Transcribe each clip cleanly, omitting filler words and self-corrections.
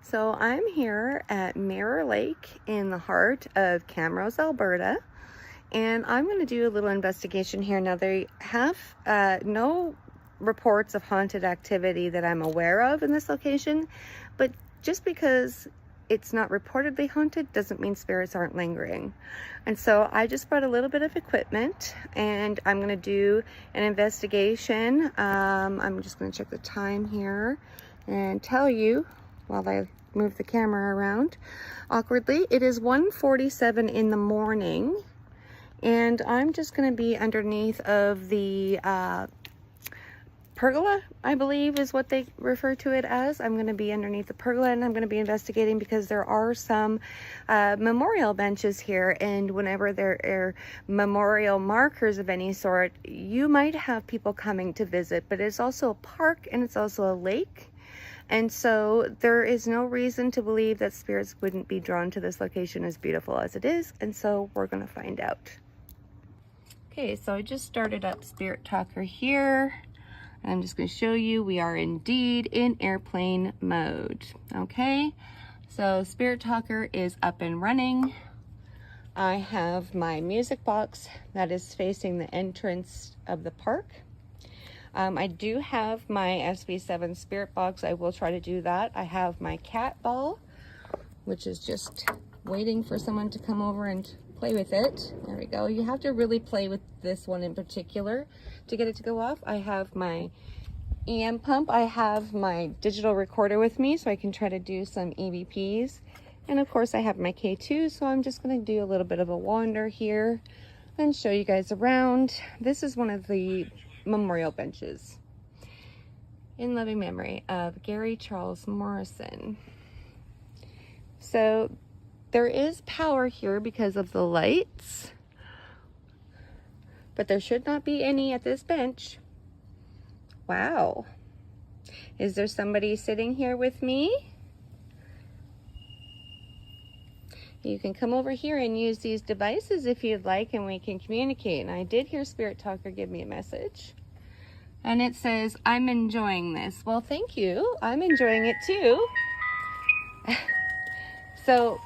So I'm here at Mirror Lake in the heart of Camrose, Alberta, and I'm going to do a little investigation here. Now, they have no reports of haunted activity that I'm aware of in this location, but just because it's not reportedly haunted doesn't mean spirits aren't lingering. And so I just brought a little bit of equipment and I'm going to do an investigation. I'm just going to check the time here and tell you while I move the camera around awkwardly. It is 1:47 in the morning and I'm just going to be underneath of the pergola, I believe is what they refer to it as. I'm going to be underneath the pergola and I'm going to be investigating because there are some memorial benches here, and whenever there are memorial markers of any sort, you might have people coming to visit, but it's also a park and it's also a lake. And so there is no reason to believe that spirits wouldn't be drawn to this location as beautiful as it is. And so we're going to find out. Okay, so I just started up Spirit Talker here. I'm just going to show you we are indeed in airplane mode. Okay, so Spirit Talker is up and running. I have my music box that is facing the entrance of the park. I do have my SV7 spirit box. I will try to do that. I have my cat ball, which is just waiting for someone to come over and play with it. There we go. You have to really play with this one in particular to get it to go off. I have my EM pump. I have my digital recorder with me so I can try to do some EVPs. And of course I have my K2, so I'm just going to do a little bit of a wander here and show you guys around. This is one of the memorial benches in loving memory of Gary Charles Morrison. So there is power here because of the lights, but there should not be any at this bench. Wow. Is there somebody sitting here with me? You can come over here and use these devices if you'd like, and we can communicate. And I did hear Spirit Talker give me a message. And it says, I'm enjoying this. Well, thank you. I'm enjoying it too. So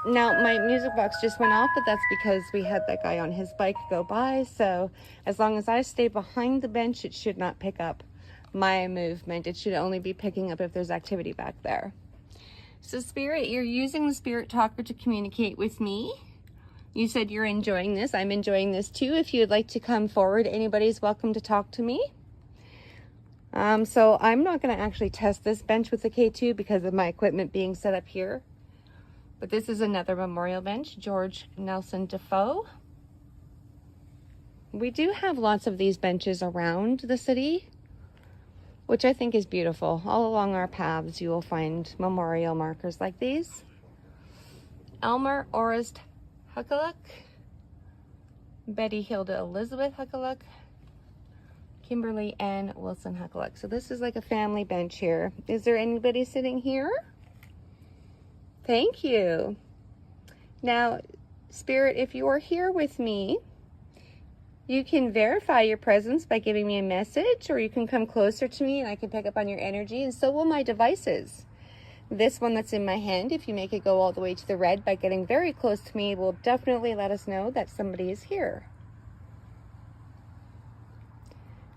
now my music box just went off, but that's because we had that guy on his bike go by. So as long as I stay behind the bench, it should not pick up my movement. It should only be picking up if there's activity back there. So Spirit, you're using the Spirit Talker to communicate with me. You said you're enjoying this. I'm enjoying this too. If you'd like to come forward, anybody's welcome to talk to me. So I'm not going to actually test this bench with the K2 because of my equipment being set up here. But this is another memorial bench, George Nelson Defoe. We do have lots of these benches around the city, which I think is beautiful. All along our paths, you will find memorial markers like these. Elmer Orist Huckaluck, Betty Hilda Elizabeth Huckaluck, Kimberly Ann Wilson Huckaluck. So this is like a family bench here. Is there anybody sitting here? Thank you. Now, Spirit, if you are here with me, you can verify your presence by giving me a message, or you can come closer to me and I can pick up on your energy, and so will my devices. This one that's in my hand, if you make it go all the way to the red by getting very close to me, will definitely let us know that somebody is here.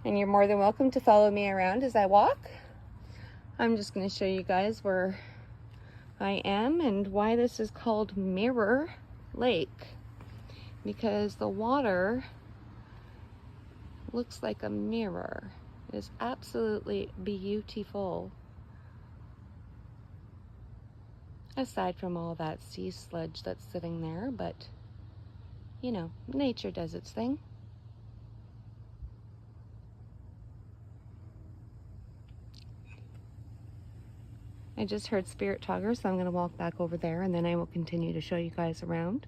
And you're more than welcome to follow me around as I walk. I'm just going to show you guys where I am and why this is called Mirror Lake, because the water looks like a mirror. It is absolutely beautiful, aside from all that sea sludge that's sitting there, but you know, nature does its thing. I just heard Spirit Talker, so I'm going to walk back over there and then I will continue to show you guys around.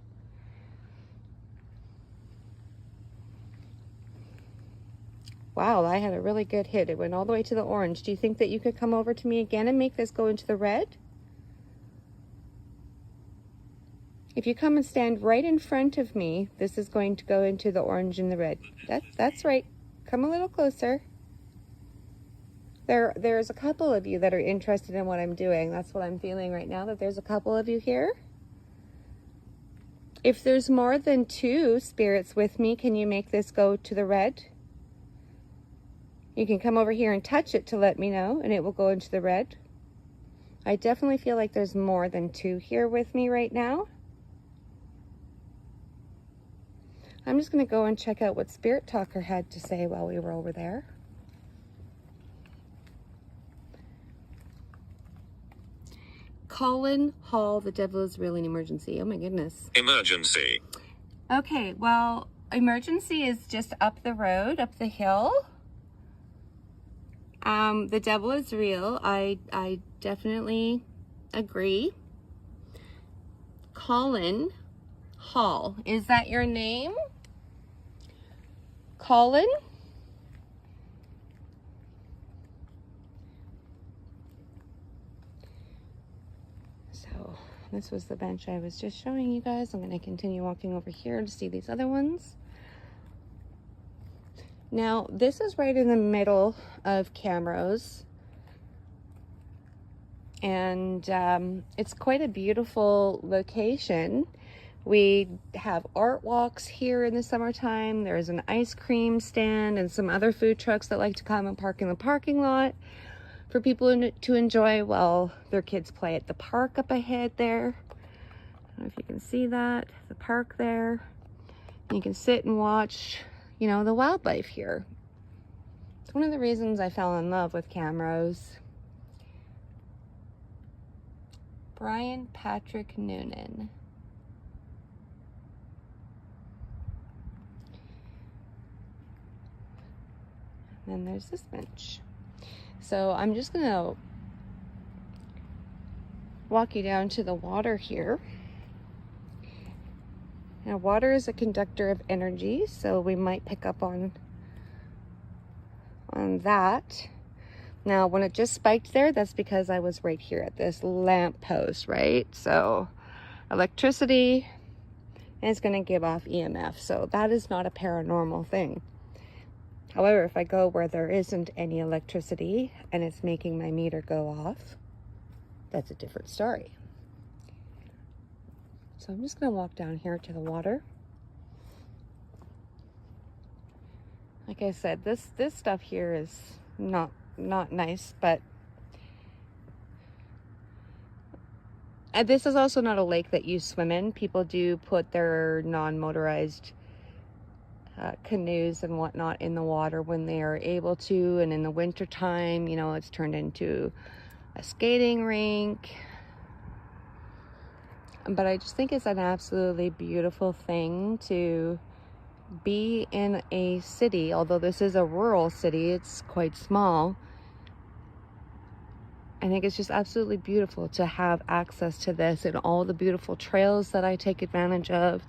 Wow, I had a really good hit. It went all the way to the orange. Do you think that you could come over to me again and make this go into the red? If you come and stand right in front of me, this is going to go into the orange and the red. That's right. Come a little closer. There's a couple of you that are interested in what I'm doing. That's what I'm feeling right now, that there's a couple of you here. If there's more than 2 spirits with me, can you make this go to the red? You can come over here and touch it to let me know, and it will go into the red. I definitely feel like there's more than 2 here with me right now. I'm just going to go and check out what Spirit Talker had to say while we were over there. Colin Hall, the devil is real in emergency. Oh my goodness. Emergency. Okay, well, emergency is just up the road, up the hill. The devil is real. I definitely agree. Colin Hall, is that your name? Colin? So this was the bench I was just showing you guys. I'm going to continue walking over here to see these other ones. Now, this is right in the middle of Camrose, and it's quite a beautiful location. We have art walks here in the summertime. There's an ice cream stand and some other food trucks that like to come and park in the parking lot for people to enjoy while their kids play at the park up ahead there. I don't know if you can see that, the park there. And you can sit and watch, you know, the wildlife here. It's one of the reasons I fell in love with Camrose. Brian Patrick Noonan. And then there's this bench. So I'm just gonna walk you down to the water here. Now, water is a conductor of energy, so we might pick up on that. Now, when it just spiked there, that's because I was right here at this lamp post, right? So electricity is going to give off EMF, so that is not a paranormal thing. However, if I go where there isn't any electricity and it's making my meter go off, that's a different story. So I'm just going to walk down here to the water. Like I said, this stuff here is not nice, but this is also not a lake that you swim in. People do put their non-motorized canoes and whatnot in the water when they are able to, and in the winter time, you know, it's turned into a skating rink. But I just think it's an absolutely beautiful thing to be in a city. Although this is a rural city, it's quite small. I think it's just absolutely beautiful to have access to this and all the beautiful trails that I take advantage of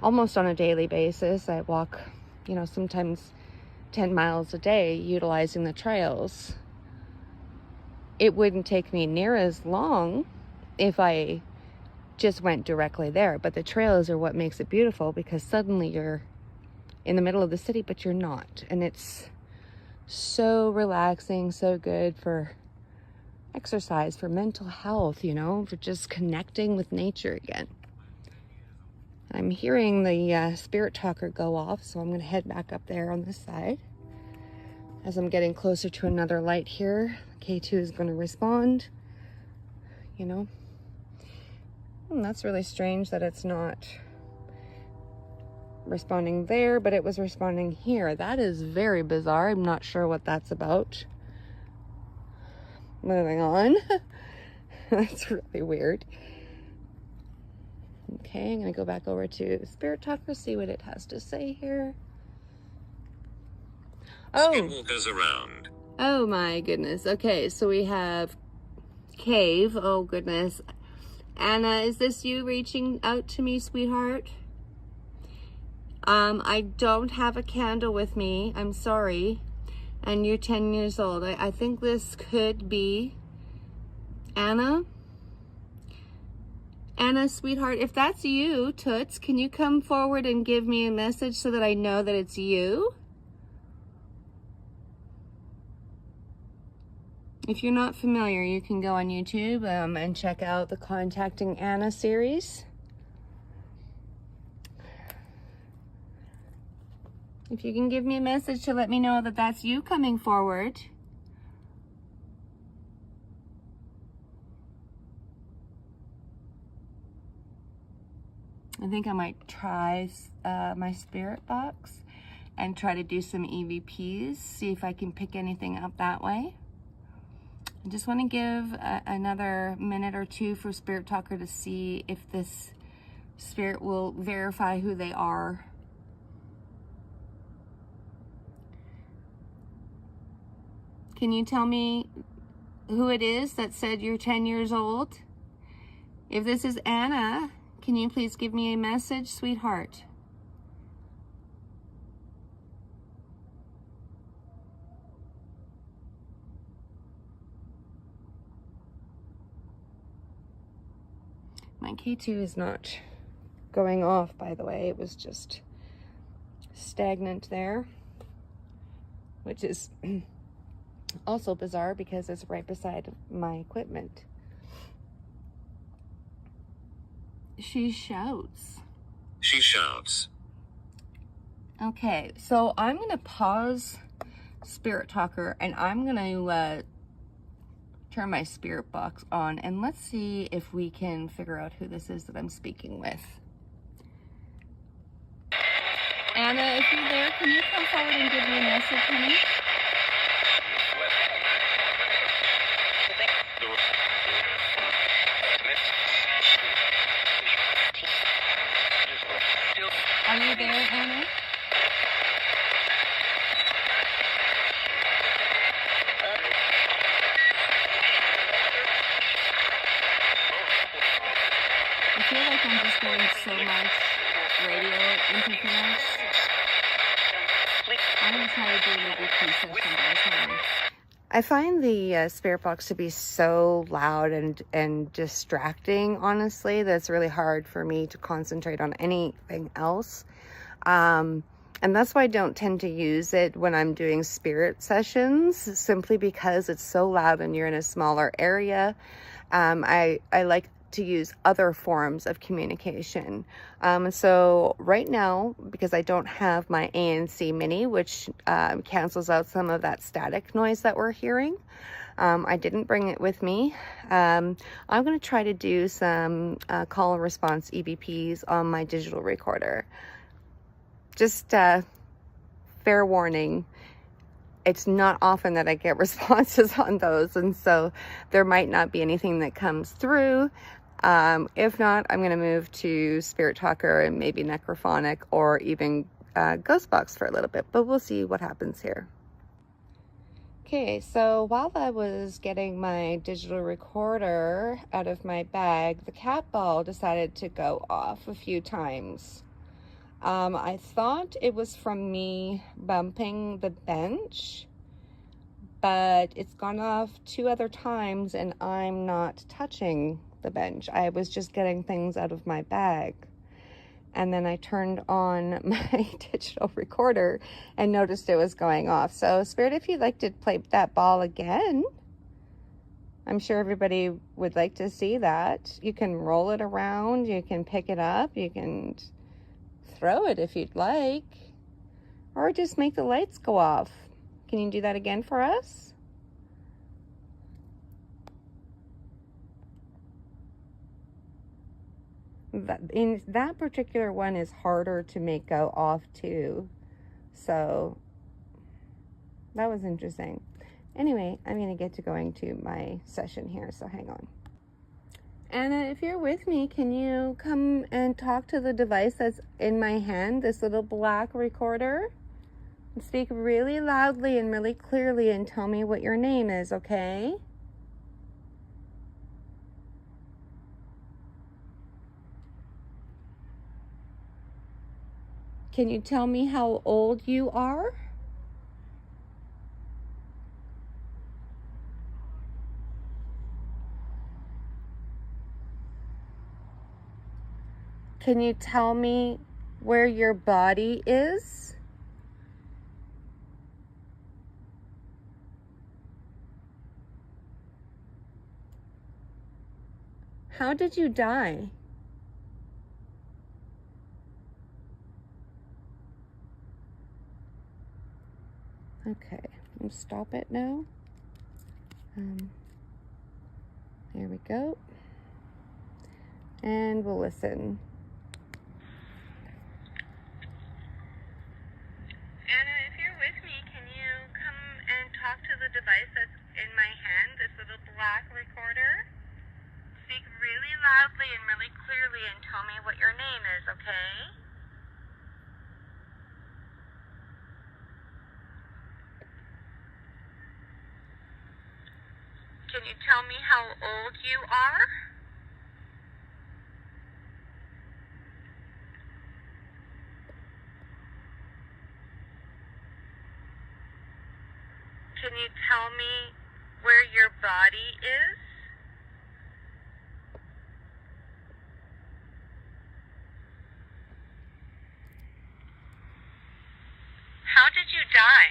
almost on a daily basis. I walk, you know, sometimes 10 miles a day utilizing the trails. It wouldn't take me near as long if I just went directly there, but the trails are what makes it beautiful, because suddenly you're in the middle of the city, but you're not, and it's so relaxing, so good for exercise, for mental health, you know, for just connecting with nature again. I'm hearing the spirit talker go off, so I'm going to head back up there on this side. As I'm getting closer to another light here, K2 is going to respond, you know. And that's really strange that it's not responding there, but it was responding here. That is very bizarre. I'm not sure what that's about. Moving on. That's really weird. Okay, I'm going to go back over to Spirit Talker, see what it has to say here. Oh. Skinwalkers around. Oh my goodness. Okay, so we have Cave. Oh goodness. Anna, is this you reaching out to me, sweetheart? I don't have a candle with me. I'm sorry. And you're 10 years old. I think this could be Anna. Anna, sweetheart, if that's you, Toots, can you come forward and give me a message so that I know that it's you? If you're not familiar, you can go on YouTube and check out the Contacting Anna series. If you can give me a message to let me know that that's you coming forward. I think I might try my spirit box and try to do some EVPs, see if I can pick anything up that way. I just want to give another minute or two for Spirit Talker to see if this spirit will verify who they are. Can you tell me who it is that said you're 10 years old? If this is Anna, can you please give me a message, sweetheart? My K2 is not going off, by the way. It was just stagnant there, which is also bizarre because it's right beside my equipment. She shouts. She shouts. Okay, so I'm going to pause Spirit Talker and I'm going to turn my spirit box on and let's see if we can figure out who this is that I'm speaking with. Anna, if you're there, can you come forward and give me a message, honey? Are you there, Anna? I feel like I'm just getting so much radio interference. I'm going to try to do an EVP session, guys. I find the spirit box to be so loud and distracting, honestly, that it's really hard for me to concentrate on anything else. And that's why I don't tend to use it when I'm doing spirit sessions, simply because it's so loud and you're in a smaller area. I like to use other forms of communication. So right now, because I don't have my ANC Mini, which cancels out some of that static noise that we're hearing, I didn't bring it with me. I'm going to try to do some call and response EVPs on my digital recorder. Just fair warning, it's not often that I get responses on those, and so there might not be anything that comes through. If not, I'm going to move to Spirit Talker and maybe Necrophonic or even Ghostbox for a little bit, but we'll see what happens here. Okay, so while I was getting my digital recorder out of my bag, the cat ball decided to go off a few times. I thought it was from me bumping the bench, but it's gone off 2 other times and I'm not touching the bench. I was just getting things out of my bag. And then I turned on my digital recorder and noticed it was going off. So Spirit, if you'd like to play that ball again, I'm sure everybody would like to see that. You can roll it around, you can pick it up, you can throw it if you'd like, or just make the lights go off. Can you do that again for us? That particular one is harder to make go off too, so that was interesting. Anyway, I'm going to get to going to my session here, so hang on. Anna, if you're with me, can you come and talk to the device that's in my hand, this little black recorder? And speak really loudly and really clearly and tell me what your name is, okay? Can you tell me how old you are? Can you tell me where your body is? How did you die? Okay, I'll stop it now. There we go. And we'll listen. Anna, if you're with me, can you come and talk to the device that's in my hand, this little black recorder? Speak really loudly and really clearly and tell me what your name is, okay? Can you tell me how old you are? Can you tell me where your body is? How did you die?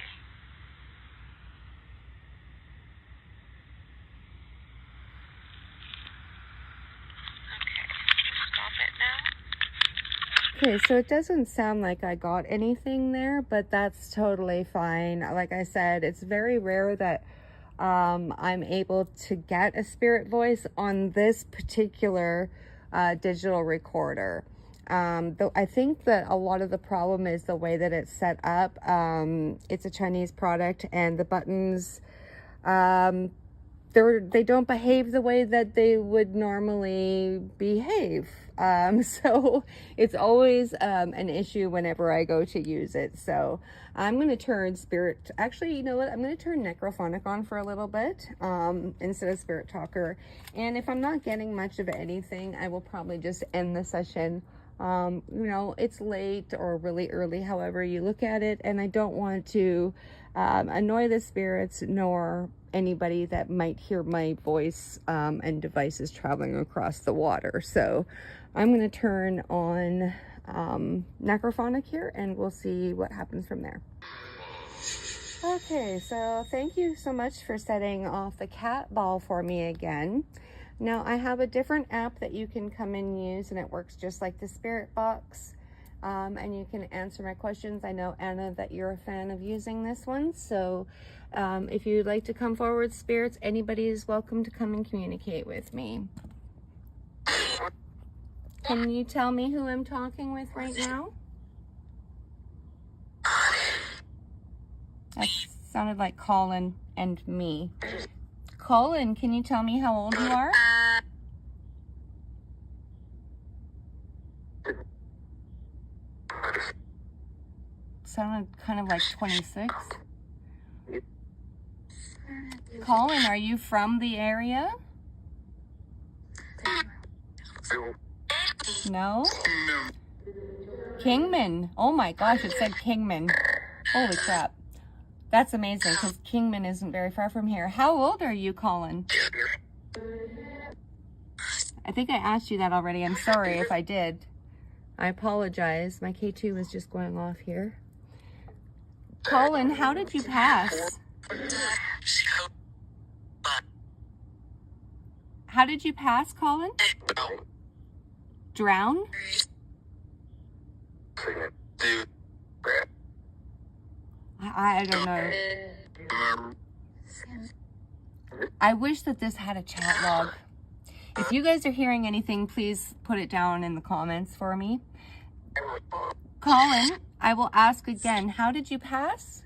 Okay, so it doesn't sound like I got anything there, but that's totally fine. Like I said, it's very rare that I'm able to get a spirit voice on this particular digital recorder. Though I think that a lot of the problem is the way that it's set up. It's a Chinese product and the buttons, they don't behave the way that they would normally behave. So it's always an issue whenever I go to use it. So I'm going to turn Spirit, actually, you know what? I'm going to turn Necrophonic on for a little bit instead of Spirit Talker. And if I'm not getting much of anything, I will probably just end the session. You know, it's late or really early, however you look at it. And I don't want to annoy the spirits nor anybody that might hear my voice and devices traveling across the water. So I'm going to turn on Necrophonic here and we'll see what happens from there. Okay, so thank you so much for setting off the cat ball for me again. Now I have a different app that you can come and use, and it works just like the spirit box. And you can answer my questions. I know, Anna, that you're a fan of using this one. So if you'd like to come forward, spirits, anybody is welcome to come and communicate with me. Can you tell me who I'm talking with right now? That sounded like Colin and me. Colin, can you tell me how old you are? Sounded kind of like 26. Colin, are you from the area? No? Kingman. Oh my gosh, it said Kingman. Holy crap. That's amazing, because Kingman isn't very far from here. How old are you, Colin? I think I asked you that already. I'm sorry if I did. I apologize. My K2 was just going off here. Colin, how did you pass? How did you pass, Colin? Drown? I don't know. I wish that this had a chat log. If you guys are hearing anything, please put it down in the comments for me. Colin, I will ask again, how did you pass?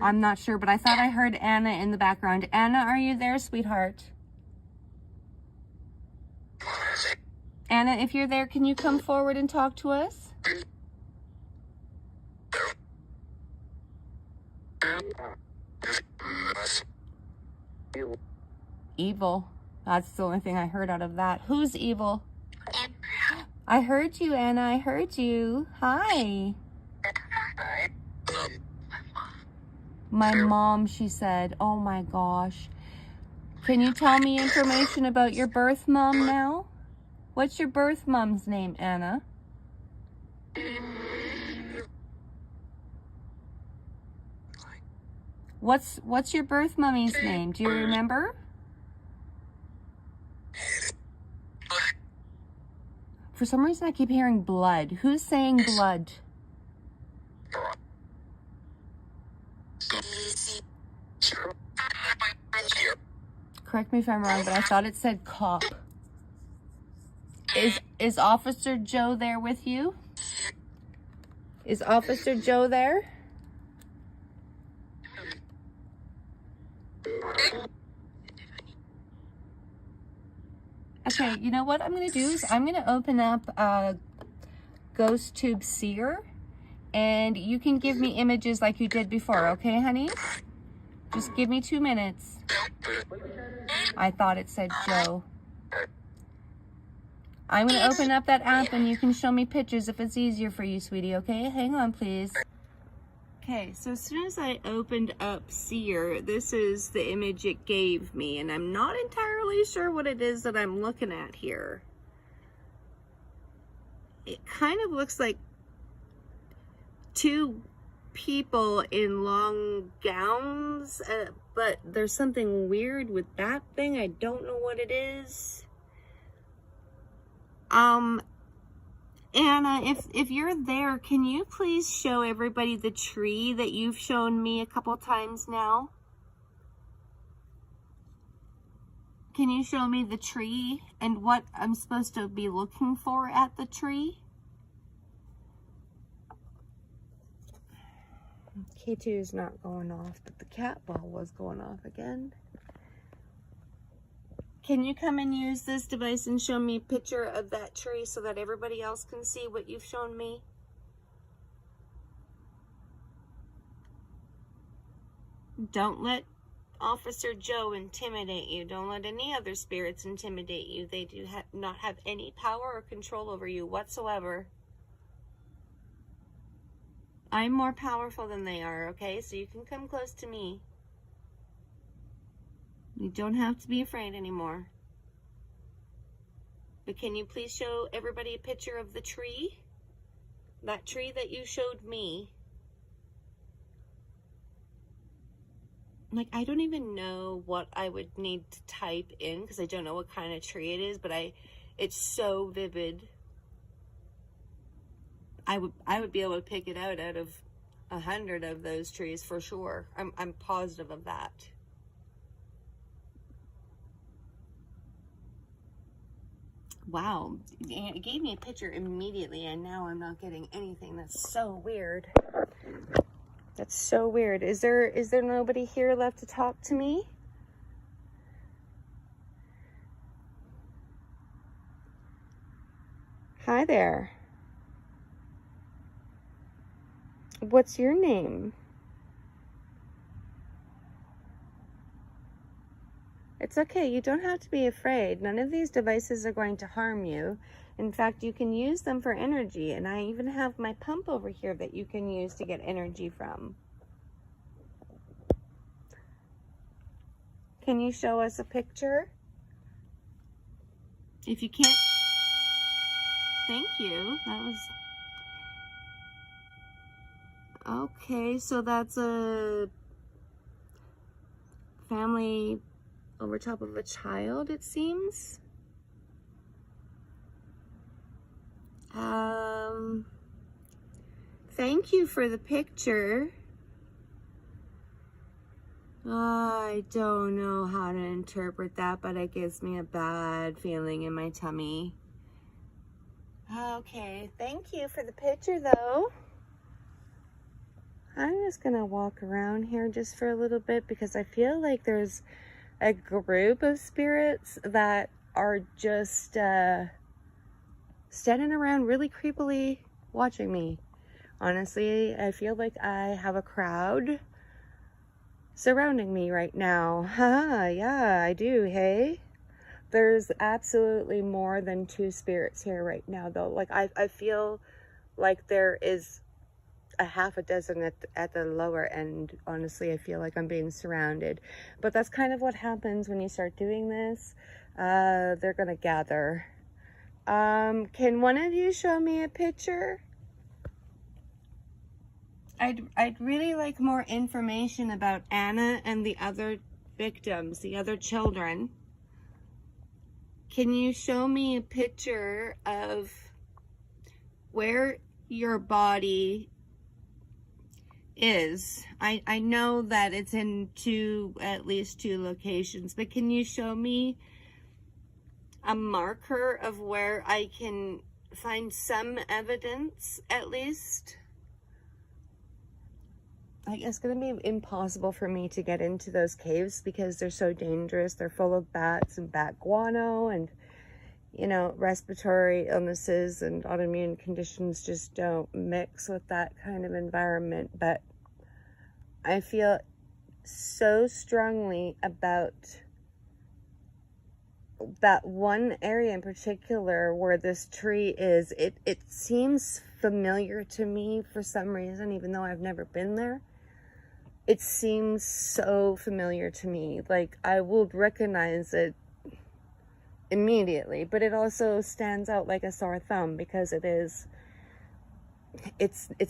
I'm not sure, but I thought I heard Anna in the background. Anna, are you there, sweetheart? Anna, if you're there, can you come forward and talk to us? Evil. That's the only thing I heard out of that. Who's evil? I heard you, Anna. I heard you. Hi. My mom, she said. Oh my gosh. Can you tell me information about your birth mom now? What's your birth mom's name, Anna? What's your birth mummy's name? Do you remember? For some reason I keep hearing blood. Who's saying blood? Correct me if I'm wrong, but I thought it said cop. Is Officer Joe there with you? Is Officer Joe there? Okay, you know what I'm going to do is I'm going to open up Ghost Tube Seer, and you can give me images like you did before, okay, honey? Just give me 2 minutes. I thought it said Joe. I'm going to open up that app and you can show me pictures if it's easier for you, sweetie, okay? Hang on, please. Okay, so as soon as I opened up Seer, this is the image it gave me, and I'm not entirely sure what it is that I'm looking at here. It kind of looks like two people in long gowns, but there's something weird with that thing. I don't know what it is. Anna, if you're there, can you please show everybody the tree that you've shown me a couple times now? Can you show me the tree and what I'm supposed to be looking for at the tree? K2 is not going off, but the cat ball was going off again. Can you come and use this device and show me a picture of that tree so that everybody else can see what you've shown me? Don't let Officer Joe intimidate you. Don't let any other spirits intimidate you. They do not have any power or control over you whatsoever. I'm more powerful than they are, okay? So you can come close to me. You don't have to be afraid anymore. But can you please show everybody a picture of the tree? that tree that you showed me, like, I don't even know what I would need to type in because I don't know what kind of tree it is, but it's so vivid. I would be able to pick it out of 100 of those trees for sure. I'm positive of that. Wow, it gave me a picture immediately, and now I'm not getting anything. That's so weird. That's so weird. Is there nobody here left to talk to me? Hi there. What's your name? It's okay. You don't have to be afraid. None of these devices are going to harm you. In fact, you can use them for energy, and I even have my pump over here that you can use to get energy from. Can you show us a picture? If you can't, thank you. That was okay. So that's a family over top of a child, it seems. Thank you for the picture. I don't know how to interpret that, but it gives me a bad feeling in my tummy. Okay, thank you for the picture though. I'm just gonna walk around here just for a little bit because I feel like there's a group of spirits that are just standing around really creepily watching me. Honestly, I feel like I have a crowd surrounding me right now. Haha, yeah, I do, hey? There's absolutely more than 2 spirits here right now, though. Like, I feel like there is a half a dozen at the lower end. Honestly, I feel like I'm being surrounded. But that's kind of what happens when you start doing this. They're gonna gather. Can one of you show me a picture? I'd really like more information about Anna and the other victims, the other children. Can you show me a picture of where your body is? I know that it's in at least two locations, but can you show me a marker of where I can find some evidence at least? Like, it's going to be impossible for me to get into those caves because they're so dangerous. They're full of bats and bat guano, and, you know, respiratory illnesses and autoimmune conditions just don't mix with that kind of environment. But I feel so strongly about that one area in particular where this tree is. It seems familiar to me for some reason, even though I've never been there. It seems so familiar to me. Like, I will recognize it immediately, but it also stands out like a sore thumb because it's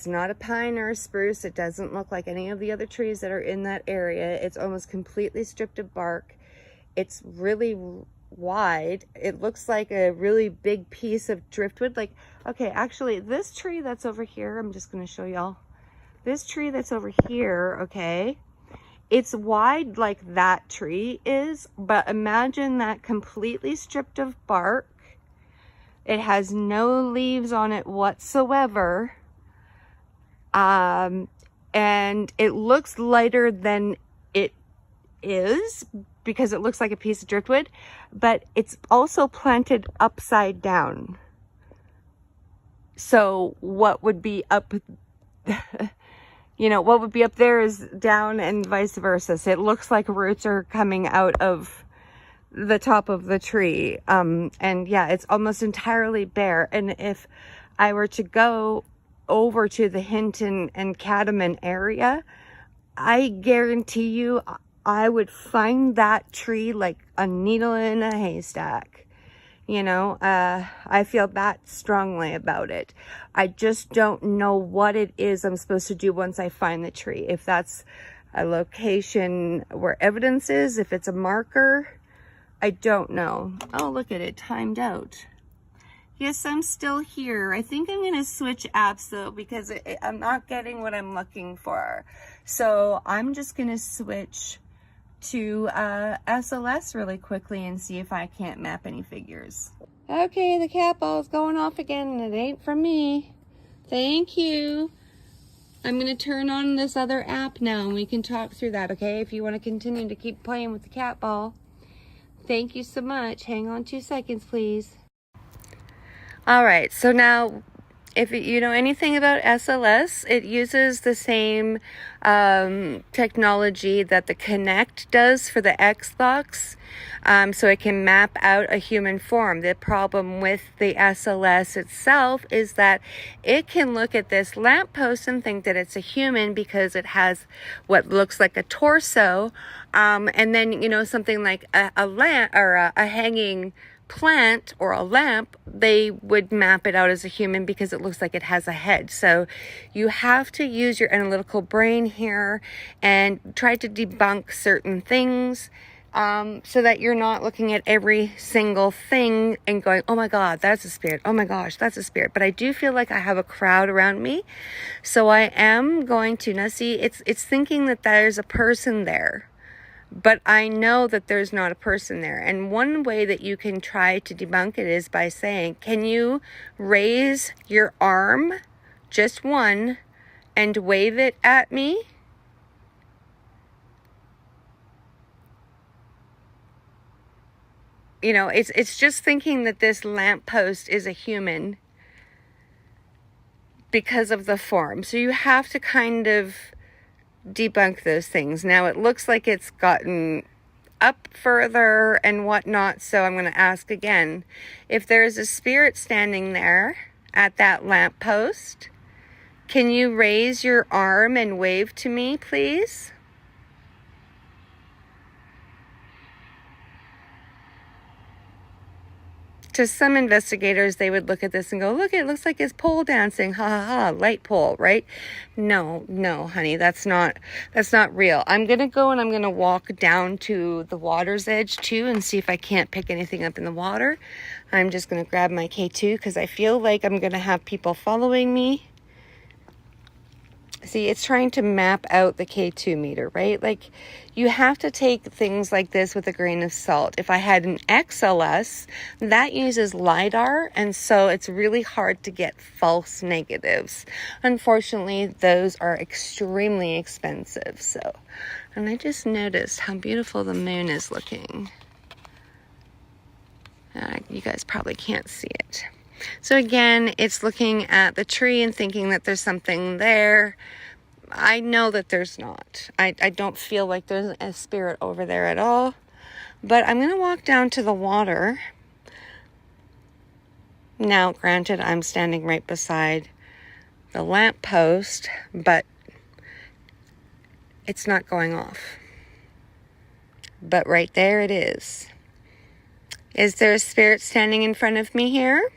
not a pine or a spruce. It doesn't look like any of the other trees that are in that area. It's almost completely stripped of bark. It's really wide. It looks like a really big piece of driftwood. Like, okay, actually, this tree that's over here, I'm just going to show y'all. This tree that's over here, okay, it's wide like that tree is, but imagine that completely stripped of bark. It has no leaves on it whatsoever. And it looks lighter than it is because it looks like a piece of driftwood, but it's also planted upside down. So what would be up, you know, what would be up there is down and vice versa. So it looks like roots are coming out of the top of the tree. And yeah, it's almost entirely bare. And if I were to go over to the Hinton and Catamount area, I guarantee you I would find that tree like a needle in a haystack. You know, I feel that strongly about it. I just don't know what it is I'm supposed to do once I find the tree. If that's a location where evidence is, if it's a marker, I don't know. Oh, look at it, timed out. Yes, I'm still here. I think I'm going to switch apps though, because I'm not getting what I'm looking for. So I'm just going to switch to SLS really quickly and see if I can't map any figures. Okay, the cat ball's going off again and it ain't from me. Thank you. I'm going to turn on this other app now and we can talk through that, okay? If you want to continue to keep playing with the cat ball. Thank you so much. Hang on 2 seconds, please. All right, so now if you know anything about SLS, it uses the same technology that the Kinect does for the Xbox, so it can map out a human form. The problem with the SLS itself is that it can look at this lamppost and think that it's a human because it has what looks like a torso, and then, you know, something like a lamp or a hanging plant or a lamp, they would map it out as a human because it looks like it has a head. So you have to use your analytical brain here and try to debunk certain things, so that you're not looking at every single thing and going, oh my God, that's a spirit. Oh my gosh, that's a spirit. But I do feel like I have a crowd around me. So I am going to, now see, it's thinking that there's a person there. But I know that there's not a person there. And one way that you can try to debunk it is by saying, can you raise your arm, just one, and wave it at me? You know, it's just thinking that this lamppost is a human because of the form. So you have to kind of debunk those things. Now it looks like it's gotten up further and whatnot, so I'm going to ask again. If there's a spirit standing there at that lamppost, can you raise your arm and wave to me, please? To some investigators, they would look at this and go, look, it looks like it's pole dancing, ha ha ha, light pole, right? No, honey, that's not real. I'm going to go and I'm going to walk down to the water's edge too and see if I can't pick anything up in the water. I'm just going to grab my K2 because I feel like I'm going to have people following me. See, it's trying to map out the K2 meter, right? Like, you have to take things like this with a grain of salt. If I had an XLS, that uses LiDAR, and so it's really hard to get false negatives. Unfortunately, those are extremely expensive. So, and I just noticed how beautiful the moon is looking. You guys probably can't see it. So again, it's looking at the tree and thinking that there's something there. I know that there's not. I don't feel like there's a spirit over there at all. But I'm going to walk down to the water. Now, granted, I'm standing right beside the lamppost, but it's not going off. But right there it is. Is there a spirit standing in front of me here?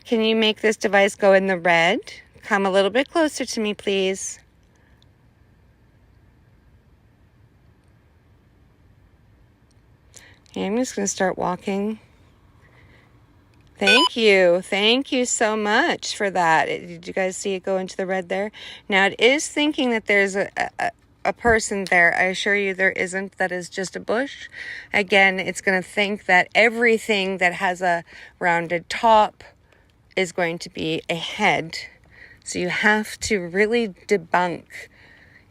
Can you make this device go in the red? Come a little bit closer to me, please. Okay, I'm just going to start walking. Thank you. Thank you so much for that. Did you guys see it go into the red there? Now, it is thinking that there's a person there. I assure you there isn't. That is just a bush. Again, it's going to think that everything that has a rounded top is going to be a head. So you have to really debunk.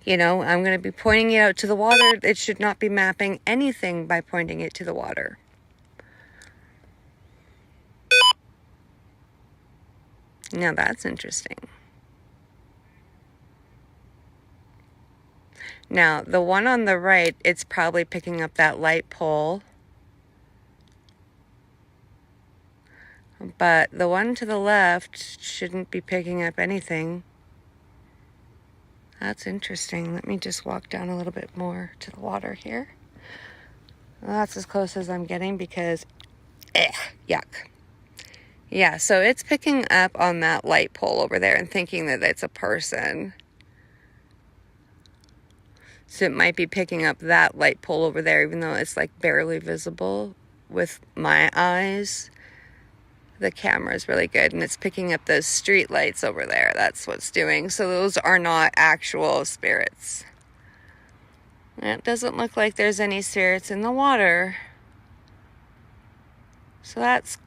You know, I'm going to be pointing it out to the water. It should not be mapping anything by pointing it to the water. Now that's interesting. Now, the one on the right, it's probably picking up that light pole. But the one to the left shouldn't be picking up anything. That's interesting. Let me just walk down a little bit more to the water here. Well, that's as close as I'm getting because, yuck. Yeah, so it's picking up on that light pole over there and thinking that it's a person. So it might be picking up that light pole over there, even though it's like barely visible with my eyes. The camera is really good, and it's picking up those street lights over there. That's what's doing. So those are not actual spirits. It doesn't look like there's any spirits in the water. So that's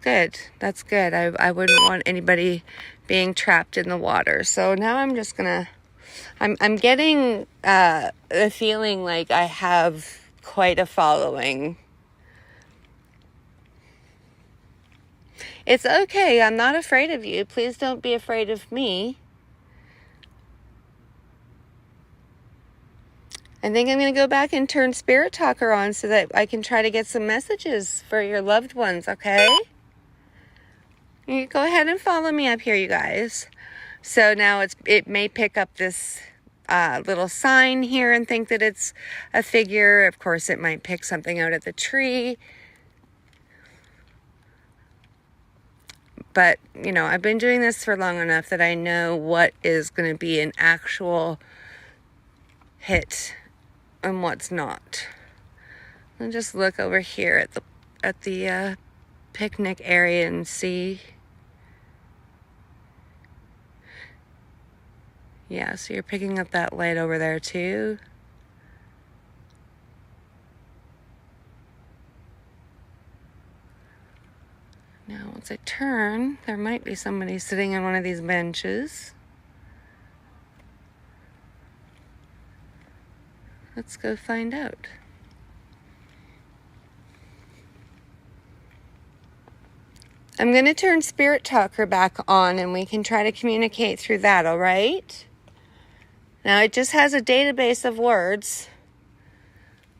good. That's good. I wouldn't want anybody being trapped in the water. So now I'm just gonna, I'm getting a feeling like I have quite a following. It's okay. I'm not afraid of you. Please don't be afraid of me. I think I'm going to go back and turn Spirit Talker on so that I can try to get some messages for your loved ones, okay? You go ahead and follow me up here, you guys. So now it may pick up this little sign here and think that it's a figure. Of course, it might pick something out of the tree. But, you know, I've been doing this for long enough that I know what is going to be an actual hit and what's not. I'll just look over here at the picnic area and see. Yeah, so you're picking up that light over there too. Now, once I turn, there might be somebody sitting on one of these benches. Let's go find out. I'm going to turn Spirit Talker back on and we can try to communicate through that, all right? Now, it just has a database of words,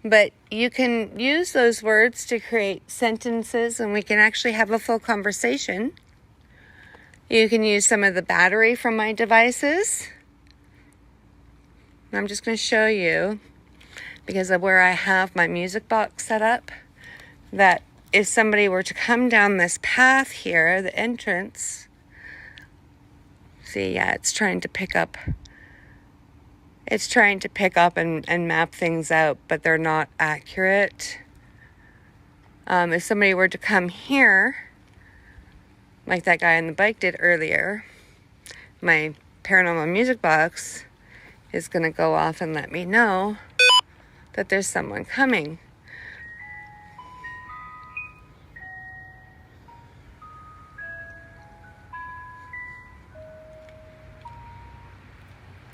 but you can use those words to create sentences and we can actually have a full conversation. You can use some of the battery from my devices. I'm just going to show you, because of where I have my music box set up, that if somebody were to come down this path here, the entrance, see, yeah, it's trying to pick up and map things out, but they're not accurate. If somebody were to come here, like that guy on the bike did earlier, my paranormal music box is going to go off and let me know that there's someone coming.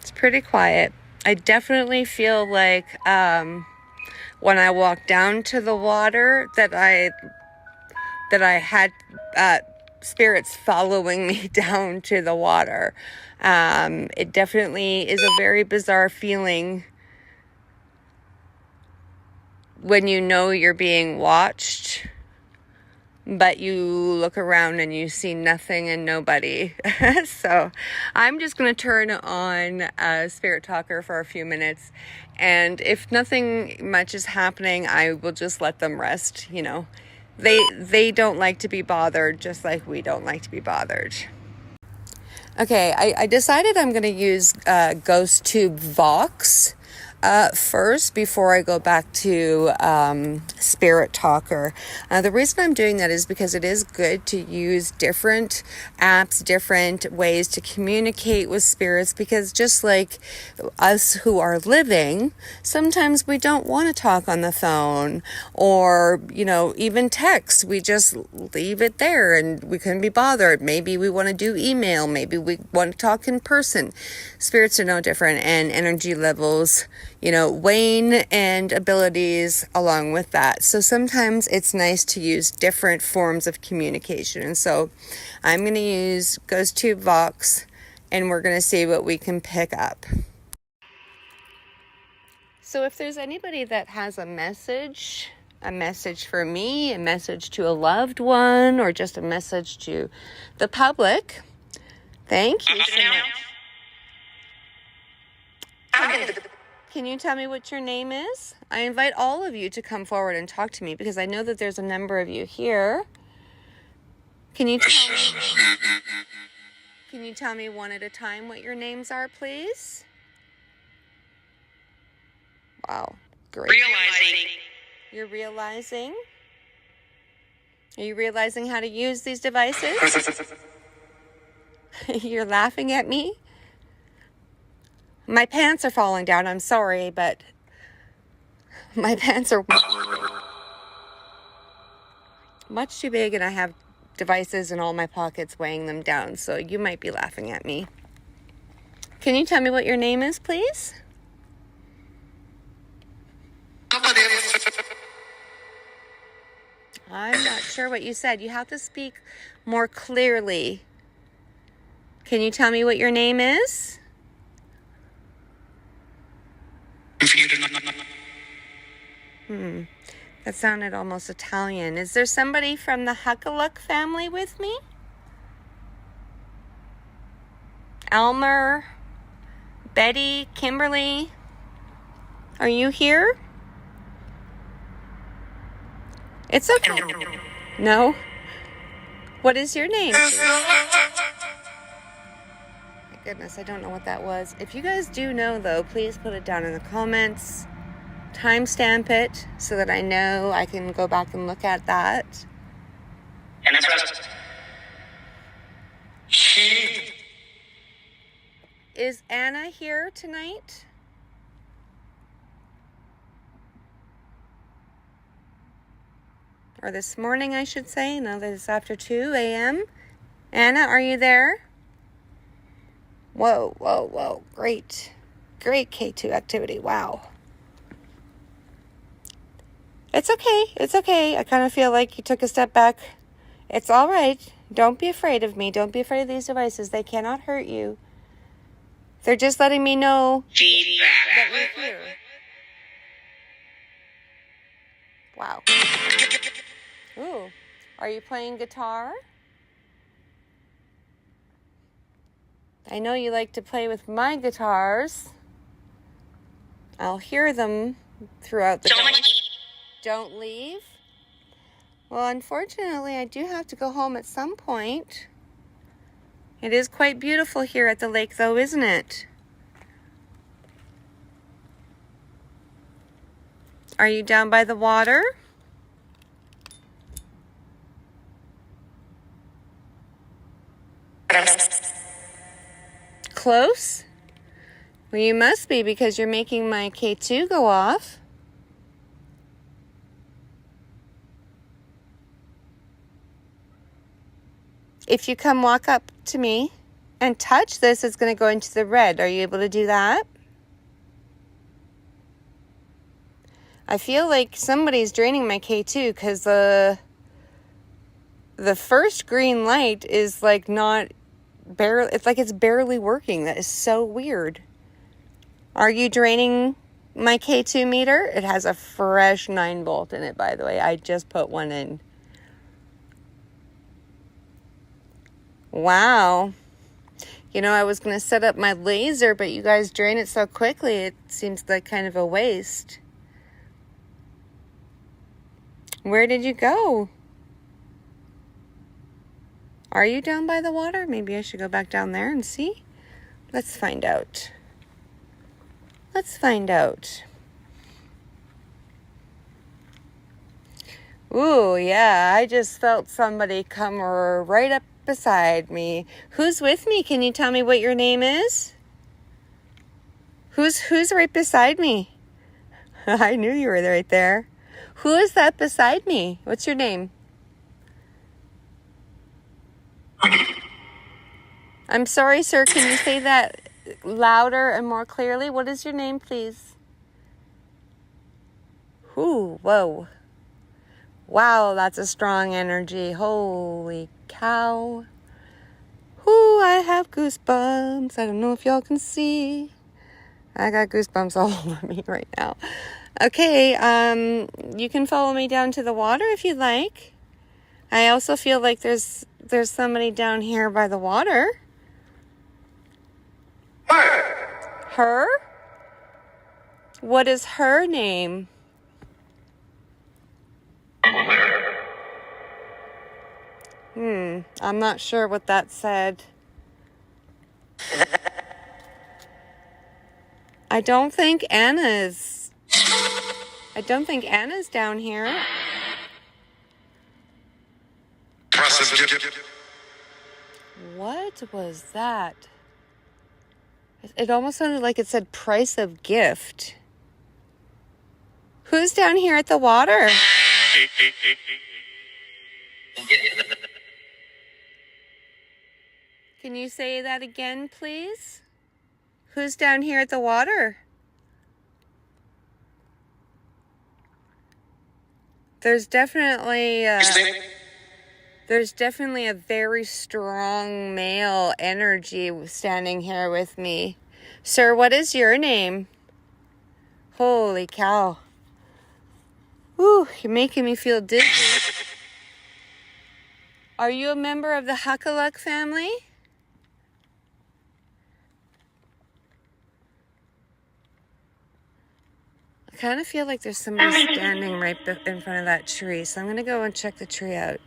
It's pretty quiet. I definitely feel like when I walked down to the water that I had spirits following me down to the water. It definitely is a very bizarre feeling when you know you're being watched, but you look around and you see nothing and nobody. So I'm just going to turn on Spirit Talker for a few minutes. And if nothing much is happening, I will just let them rest. You know, they don't like to be bothered, just like we don't like to be bothered. Okay, I decided I'm going to use Ghost Tube Vox first before I go back to Spirit Talker. The reason I'm doing that is because it is good to use different apps, different ways to communicate with spirits, because just like us who are living, sometimes we don't want to talk on the phone or, you know, even text. We just leave it there and we couldn't be bothered. Maybe we want to do email. Maybe we want to talk in person. Spirits are no different, and energy levels, you know, wane, and abilities along with that. So sometimes it's nice to use different forms of communication. And so I'm going to use Ghost Tube Vox, and we're going to see what we can pick up. So if there's anybody that has a message for me, a message to a loved one, or just a message to the public, thank you so much. can you tell me what your name is? I invite all of you to come forward and talk to me because I know that there's a number of you here. Can you tell me one at a time what your names are, please? Wow, great. Realizing. You're realizing? Are you realizing how to use these devices? You're laughing at me? My pants are falling down. I'm sorry, but my pants are much too big and I have devices in all my pockets weighing them down, so you might be laughing at me. Can you tell me what your name is, please? I'm not sure what you said. You have to speak more clearly. Can you tell me what your name is? That sounded almost Italian. Is there somebody from the Huckaluck family with me? Elmer, Betty, Kimberly, are you here? It's okay. No? What is your name? My goodness, I don't know what that was. If you guys do know, though, please put it down in the comments. Timestamp it so that I know I can go back and look at that. And that's Is Anna here tonight? Or this morning, I should say. Now that it's after 2 a.m. Anna, are you there? Whoa, whoa, whoa. Great. Great K2 activity. Wow. It's okay. It's okay. I kind of feel like you took a step back. It's all right. Don't be afraid of me. Don't be afraid of these devices. They cannot hurt you. They're just letting me know that you're here. Wow. Ooh. Are you playing guitar? I know you like to play with my guitars. I'll hear them throughout the day. Don't leave. Well, unfortunately, I do have to go home at some point. It is quite beautiful here at the lake, though, isn't it? Are you down by the water? Close? Well, you must be because you're making my K2 go off. If you come walk up to me and touch this, it's going to go into the red. Are you able to do that? I feel like somebody's draining my K2 because the first green light is like not barely, it's like it's barely working. That is so weird. Are you draining my K2 meter? It has a fresh 9-volt in it, by the way. I just put one in. Wow. You know, I was going to set up my laser, but you guys drain it so quickly, it seems like kind of a waste. Where did you go? Are you down by the water? Maybe I should go back down there and see. Let's find out. Let's find out. Ooh, yeah, I just felt somebody come right up beside me. Who's with me? Can you tell me what your name is? Who's right beside me? I knew you were right there. Who is that beside me? What's your name? I'm sorry, sir. Can you say that louder and more clearly? What is your name, please? Ooh, whoa. Wow, that's a strong energy. Holy cow. Ooh, I have goosebumps. I don't know if y'all can see. I got goosebumps all over me right now. Okay, you can follow me down to the water if you'd like. I also feel like there's somebody down here by the water. Her? What is her name? I'm not sure what that said. I don't think Anna's down here. What was that? It almost sounded like it said price of gift. Who's down here at the water? Can you say that again, please? Who's down here at the water? There's definitely a very strong male energy standing here with me. Sir, what is your name? Holy cow. Whew, you're making me feel dizzy. Are you a member of the Huckaluck family? I kind of feel like there's somebody standing right in front of that tree, so I'm going to go and check the tree out.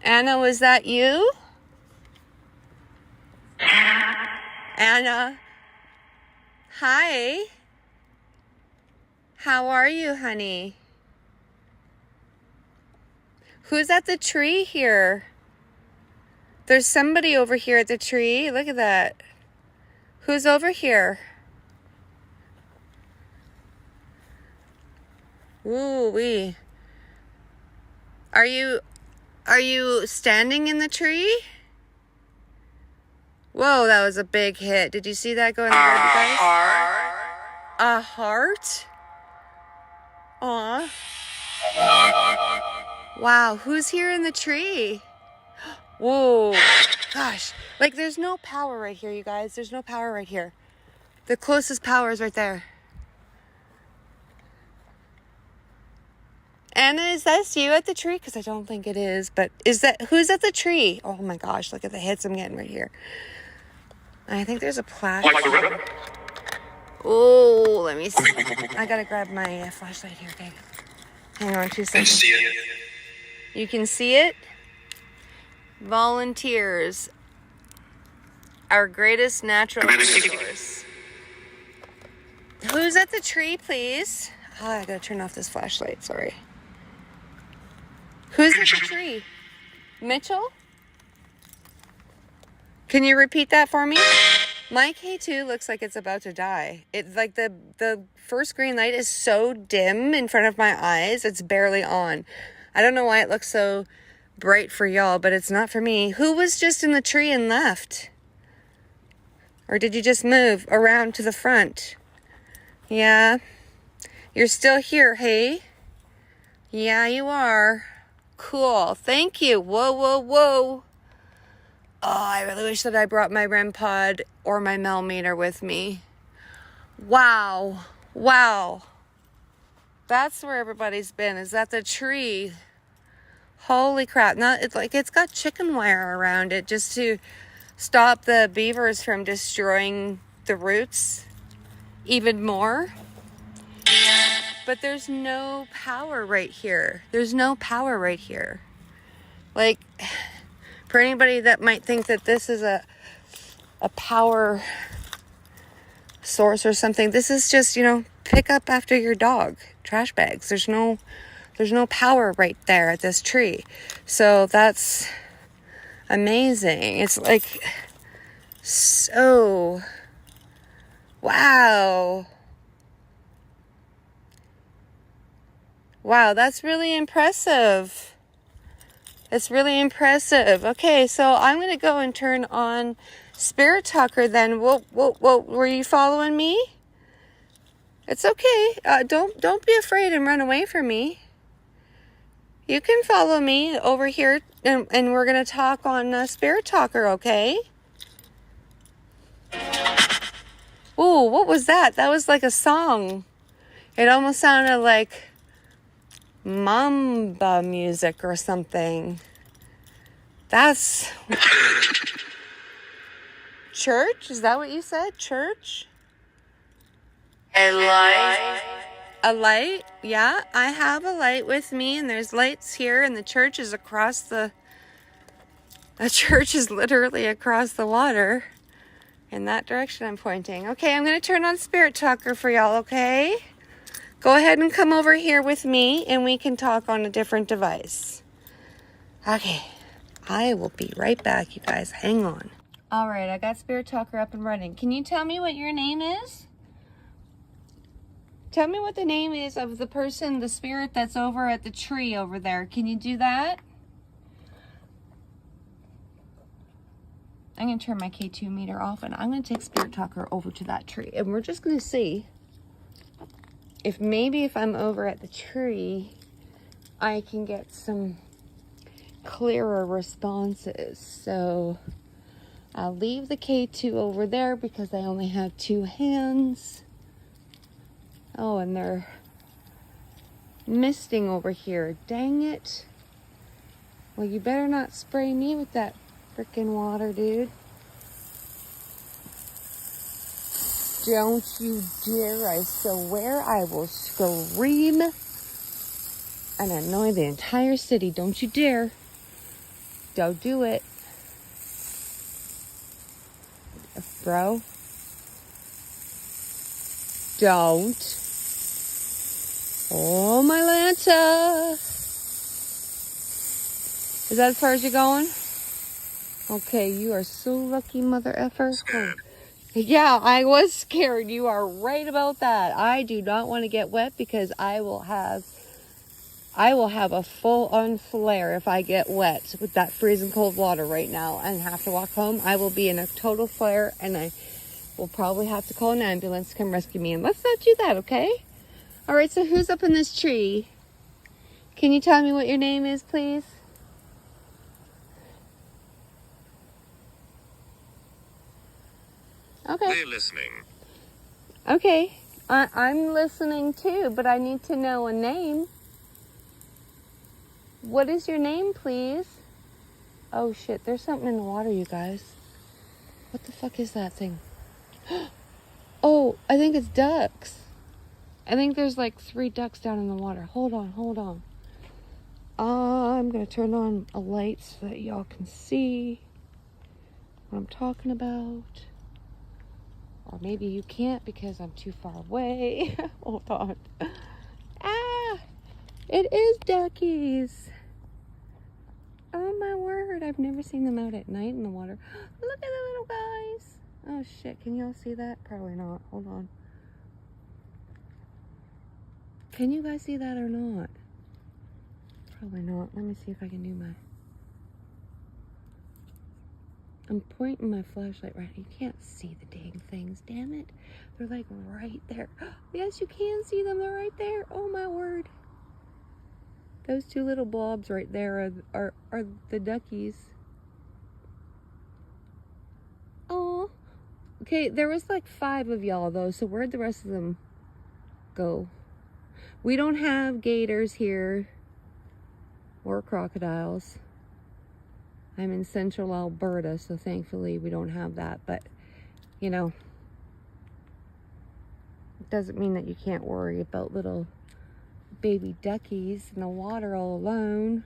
Anna, was that you? Anna. Hi. How are you, honey? Who's at the tree here? There's somebody over here at the tree. Look at that. Who's over here? Ooh-wee. Are you standing in the tree? Whoa, that was a big hit. Did you see that go in the road, you guys? A heart? Aw. Wow, who's here in the tree? Whoa. Gosh. Like, there's no power right here, you guys. There's no power right here. The closest power is right there. Anna, is that you at the tree? Because I don't think it is. But who's at the tree? Oh my gosh, look at the hits I'm getting right here. I think there's a plaque. Oh, let me see. I gotta grab my flashlight here, okay? Hang on 2 seconds. See it? You can see it? Volunteers. Our greatest natural resource. Who's at the tree, please? Oh, I gotta turn off this flashlight, sorry. Who's at the tree? Mitchell? Can you repeat that for me? My K2 looks like it's about to die. It's like the first green light is so dim in front of my eyes, it's barely on. I don't know why it looks so bright for y'all, but it's not for me. Who was just in the tree and left? Or did you just move around to the front? Yeah. You're still here, hey? Yeah, you are. Cool. Thank you. Whoa, whoa, whoa. Oh, I really wish that I brought my REM pod or my millimeter with me. Wow. Wow. That's where everybody's been, is at the tree. Holy crap. Now, it's got chicken wire around it just to stop the beavers from destroying the roots even more. But there's no power right here. There's no power right here. Like, for anybody that might think that this is a power source or something, this is just, pick up after your dog. Trash bags. There's no power right there at this tree. So that's amazing. It's like, so, wow. Wow, that's really impressive. It's really impressive. Okay, so I'm going to go and turn on Spirit Talker then. Whoa, were you following me? It's okay. Don't be afraid and run away from me. You can follow me over here and we're going to talk on Spirit Talker, okay? Ooh, what was that? That was like a song. It almost sounded like mamba music or something. That's church? Is that what you said? Church? A light. A light? Yeah, I have a light with me, and there's lights here, and the church is across the... The church is literally across the water. In that direction I'm pointing. Okay, I'm going to turn on Spirit Talker for y'all, okay? Go ahead and come over here with me, and we can talk on a different device. Okay, I will be right back, you guys. Hang on. All right, I got Spirit Talker up and running. Can you tell me what your name is? Tell me what the name is of the person, the spirit that's over at the tree over there. Can you do that? I'm going to turn my K2 meter off, and I'm going to take Spirit Talker over to that tree. And we're just going to see if maybe if I'm over at the tree, I can get some clearer responses. So I'll leave the K2 over there because I only have 2 hands. Oh, and they're misting over here. Dang it. Well, you better not spray me with that frickin' water, dude. Don't you dare. I swear I will scream and annoy the entire city. Don't you dare. Don't do it. Bro. Don't. Oh, my Lanta. Is that as far as you're going? Okay, you are so lucky, mother effer. Scared. Yeah, I was scared. You are right about that. I do not want to get wet because I will have a full-on flare if I get wet with that freezing cold water right now and have to walk home. I will be in a total flare, and I will probably have to call an ambulance to come rescue me. And let's not do that, okay? All right, so who's up in this tree? Can you tell me what your name is, please? Okay. They're listening. Okay. I'm listening too, but I need to know a name. What is your name, please? Oh, shit. There's something in the water, you guys. What the fuck is that thing? Oh, I think it's ducks. I think there's like 3 ducks down in the water. Hold on. I'm going to turn on a light so that y'all can see what I'm talking about. Or maybe you can't because I'm too far away. Hold on. Ah! It is duckies. Oh my word. I've never seen them out at night in the water. Look at the little guys. Oh shit. Can y'all see that? Probably not. Hold on. Can you guys see that or not? Probably not. Let me see if I can do my... I'm pointing my flashlight right. You can't see the dang things. Damn it. They're like right there. Yes, you can see them. They're right there. Oh my word. Those 2 little blobs right there are the duckies. Oh. Okay, there was like 5 of y'all though. So where'd the rest of them go? We don't have gators here or crocodiles. I'm in central Alberta, so thankfully we don't have that. But, you know, it doesn't mean that you can't worry about little baby duckies in the water all alone.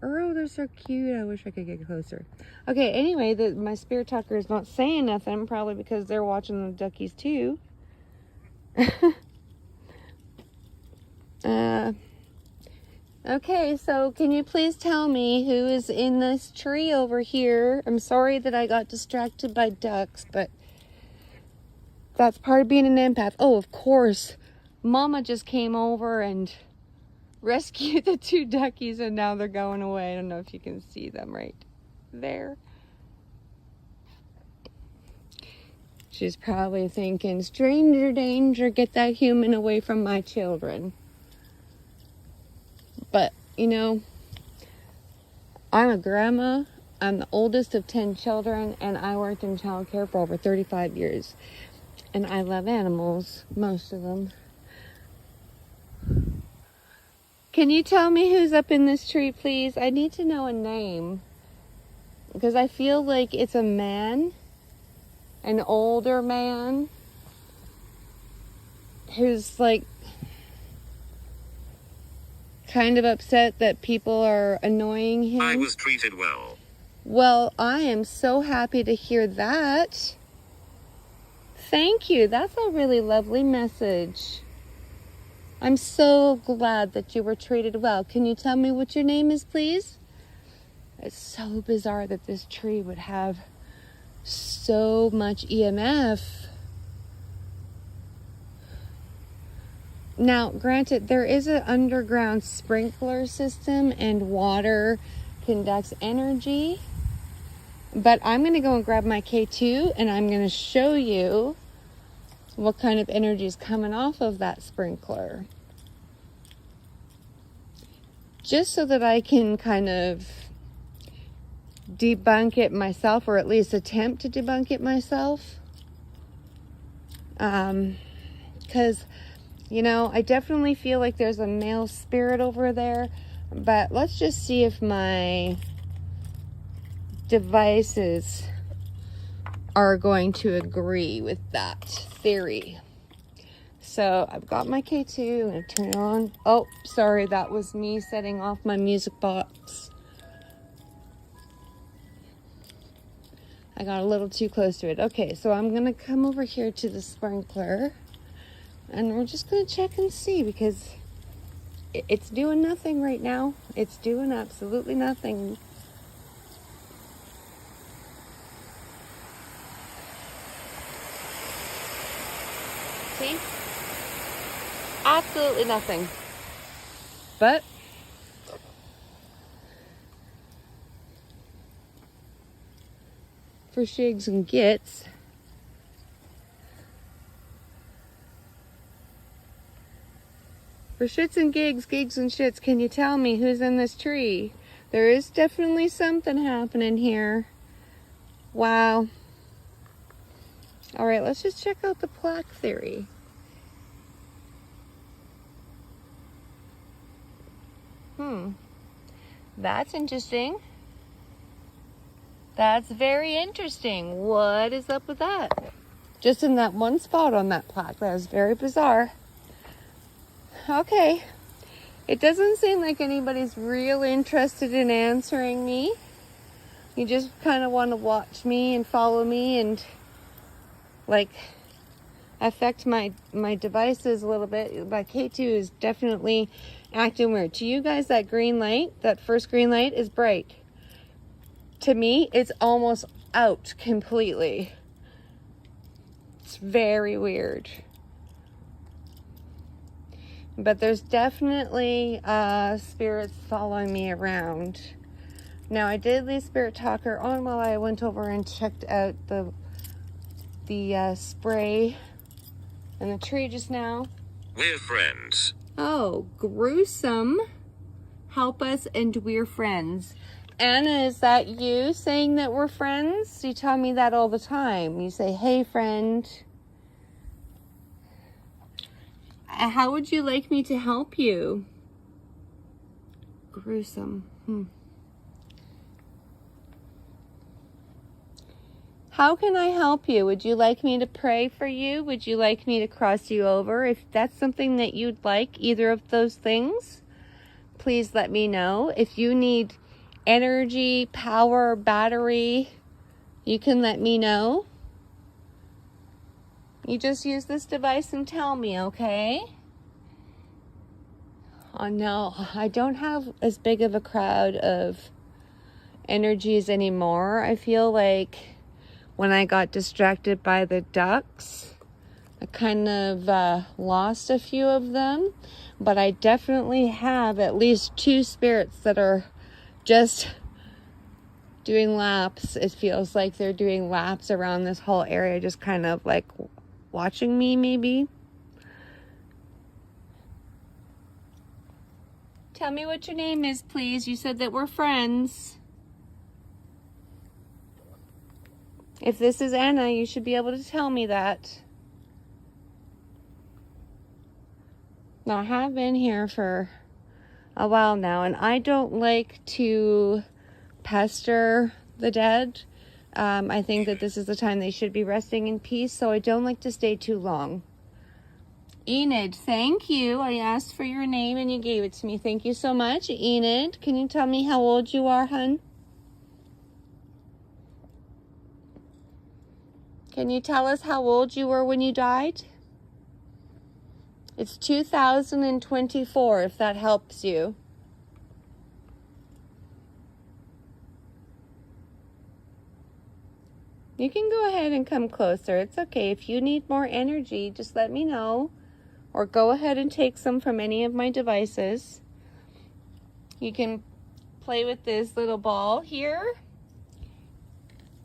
Oh, they're so cute. I wish I could get closer. Okay, anyway, my Spirit Talker is not saying nothing, probably because they're watching the duckies too. Okay, so can you please tell me who is in this tree over here? I'm sorry that I got distracted by ducks, but that's part of being an empath. Oh, of course. Mama just came over and rescued the 2 duckies, and now they're going away. I don't know if you can see them right there. She's probably thinking, stranger danger, get that human away from my children. But, you know, I'm a grandma. I'm the oldest of 10 children, and I worked in childcare for over 35 years. And I love animals, most of them. Can you tell me who's up in this tree, please? I need to know a name. Because I feel like it's a man, an older man. who's like kind of upset that people are annoying him. I was treated well. Well, I am so happy to hear that. Thank you. That's a really lovely message. I'm so glad that you were treated well. Can you tell me what your name is, please? It's so bizarre that this tree would have so much EMF. Now, granted, there is an underground sprinkler system and water conducts energy. But I'm going to go and grab my K2 and I'm going to show you what kind of energy is coming off of that sprinkler. Just so that I can kind of debunk it myself, or at least attempt to debunk it myself. Because, you know, I definitely feel like there's a male spirit over there. But let's just see if my devices are going to agree with that theory. So I've got my K2. I'm going to turn it on. Oh, sorry, that was me setting off my music box. I got a little too close to it. Okay, so I'm going to come over here to the sprinkler and we're just going to check and see, because it's doing nothing right now. It's doing absolutely nothing. See? Absolutely nothing. But for shigs and gits, for shits and gigs and shits, can you tell me who's in this tree? There is definitely something happening here. Wow. All right, let's just check out the plaque theory. That's interesting. That's very interesting. What is up with that? Just in that one spot on that plaque. That is very bizarre. Okay. It doesn't seem like anybody's real interested in answering me. You just kind of want to watch me and follow me and like affect my devices a little bit. My K2 is definitely acting weird. To you guys, that green light, that first green light is bright. To me, it's almost out completely. It's very weird. But there's definitely spirits following me around. Now, I did leave Spirit Talker on while I went over and checked out the spray in the tree just now. We're friends. Oh, gruesome. Help us and we're friends. Anna, is that you saying that we're friends? You tell me that all the time. You say, hey, friend. How would you like me to help you? Gruesome. How can I help you? Would you like me to pray for you? Would you like me to cross you over? If that's something that you'd like, either of those things, please let me know. If you need energy, power, battery, you can let me know. You just use this device and tell me, okay? Oh no, I don't have as big of a crowd of energies anymore. I feel like when I got distracted by the ducks, I kind of lost a few of them. But I definitely have at least 2 spirits that are just doing laps. It feels like they're doing laps around this whole area, just kind of like watching me, maybe. Tell me what your name is, please. You said that we're friends. If this is Anna, you should be able to tell me that. Now, I have been here for a while now, and I don't like to pester the dead. I think that this is the time they should be resting in peace, so I don't like to stay too long. Enid, thank you. I asked for your name and you gave it to me. Thank you so much. Enid, can you tell me how old you are, hun? Can you tell us how old you were when you died? It's 2024, if that helps you. You can go ahead and come closer. It's okay. If you need more energy, just let me know. Or go ahead and take some from any of my devices. You can play with this little ball here.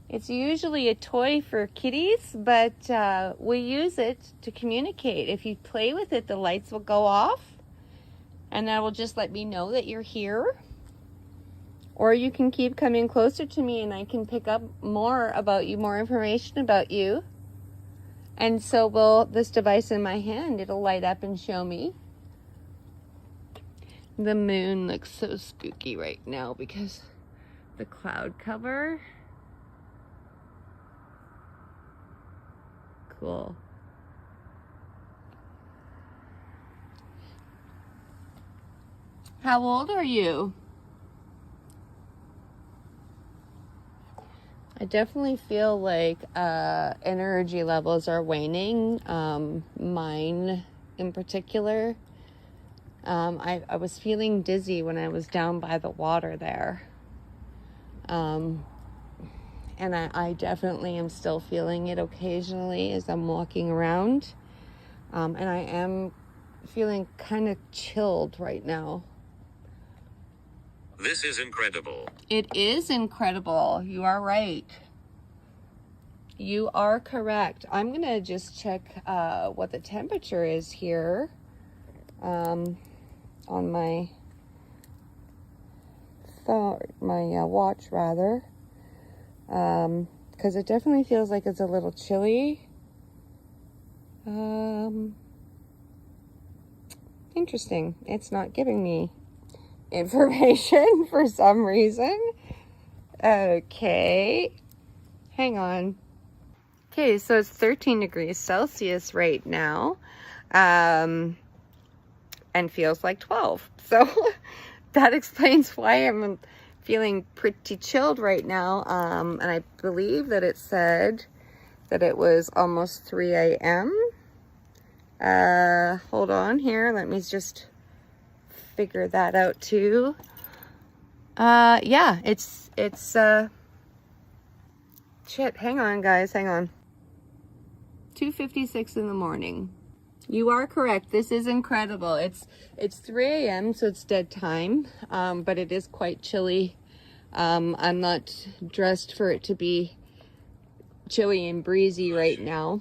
It's usually a toy for kitties, but we use it to communicate. If you play with it, the lights will go off, and that will just let me know that you're here. Or you can keep coming closer to me and I can pick up more about you, more information about you. And so will this device in my hand. It'll light up and show me. The moon looks so spooky right now because the cloud cover. Cool. How old are you? I definitely feel like energy levels are waning. Mine in particular. I was feeling dizzy when I was down by the water there. And I definitely am still feeling it occasionally as I'm walking around. And I am feeling kind of chilled right now. This is incredible. It is incredible. You are right. You are correct. I'm going to just check what the temperature is here on my phone, my watch rather. Because it definitely feels like it's a little chilly. Interesting. It's not giving me information for some reason. Okay. Hang on. Okay, so it's 13 degrees Celsius right now. And feels like 12. So that explains why I'm feeling pretty chilled right now. And I believe that it said that it was almost 3 a.m. Hold on here. Let me just figure that out too. Yeah, it's shit. Hang on, guys. Hang on. 2:56 in the morning. You are correct. This is incredible. It's 3 a.m. so it's dead time. But it is quite chilly. I'm not dressed for it to be chilly and breezy right now.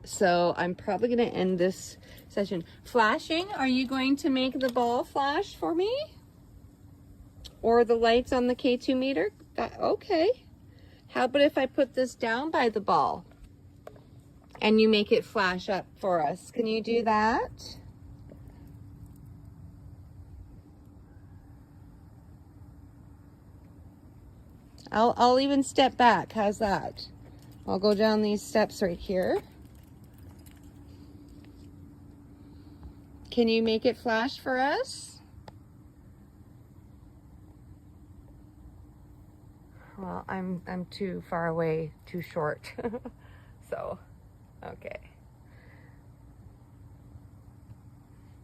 So I'm probably going to end this session. Flashing, are you going to make the ball flash for me? Or the lights on the K2 meter? Okay. How about if I put this down by the ball and you make it flash up for us? Can you do that? I'll even step back. How's that? I'll go down these steps right here. Can you make it flash for us? Well, I'm too far away, too short. So, okay.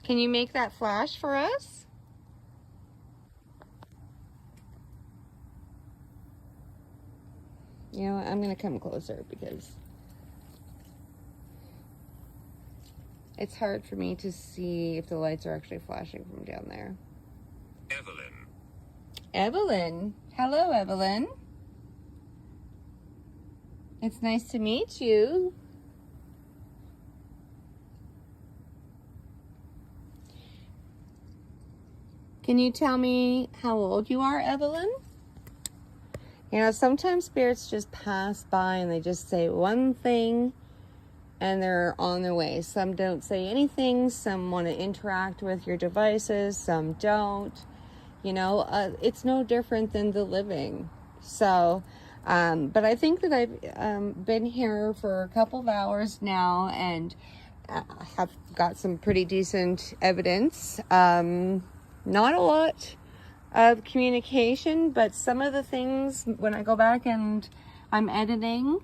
Can you make that flash for us? You know, I'm going to come closer because it's hard for me to see if the lights are actually flashing from down there. Evelyn. Evelyn. Hello, Evelyn. It's nice to meet you. Can you tell me how old you are, Evelyn? You know, sometimes spirits just pass by and they just say one thing and they're on their way. Some don't say anything. Some want to interact with your devices. Some don't. You know, it's no different than the living. So, but I think that I've been here for a couple of hours now, and have got some pretty decent evidence. Not a lot of communication, but some of the things when I go back and I'm editing,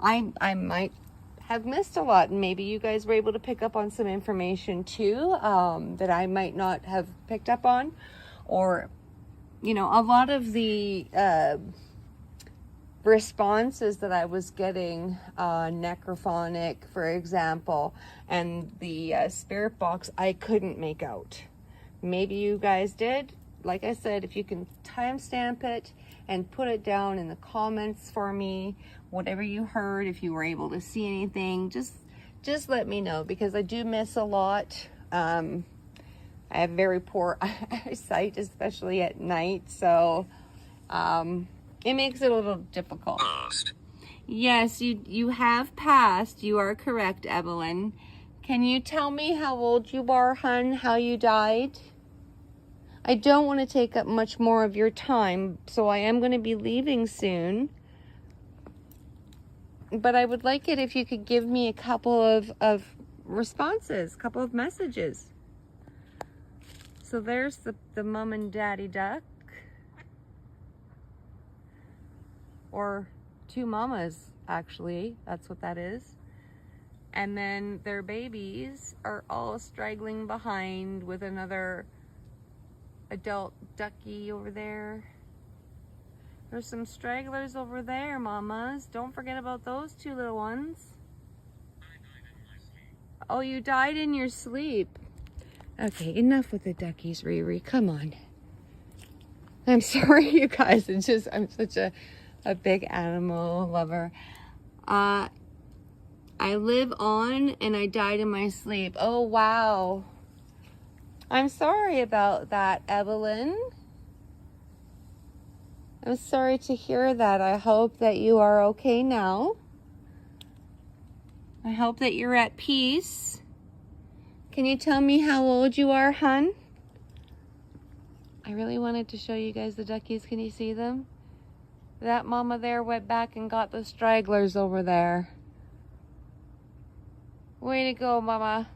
I might have missed a lot, and maybe you guys were able to pick up on some information too, that I might not have picked up on. Or, you know, a lot of the responses that I was getting, Necrophonic, for example, and the spirit box, I couldn't make out. Maybe you guys did. Like I said, if you can timestamp it and put it down in the comments for me, whatever you heard, if you were able to see anything, just let me know, because I do miss a lot. I have very poor eyesight, especially at night, so it makes it a little difficult. Past. Yes, you have passed. You are correct, Evelyn. Can you tell me how old you are, hun? How you died? I don't want to take up much more of your time, so I am going to be leaving soon. But I would like it if you could give me a couple of responses, a couple of messages. So there's the mom and daddy duck. Or two mamas, actually. That's what that is. And then their babies are all straggling behind with another adult ducky over there. There's some stragglers over there, mamas. Don't forget about those two little ones. Oh, you died in your sleep. Okay, enough with the duckies, Riri. Come on. I'm sorry, you guys. It's just, I'm such a big animal lover. I live on and I died in my sleep. Oh, wow. I'm sorry about that, Evelyn. I'm sorry to hear that. I hope that you are okay now. I hope that you're at peace. Can you tell me how old you are, hun? I really wanted to show you guys the duckies. Can you see them? That mama there went back and got the stragglers over there. Way to go, mama.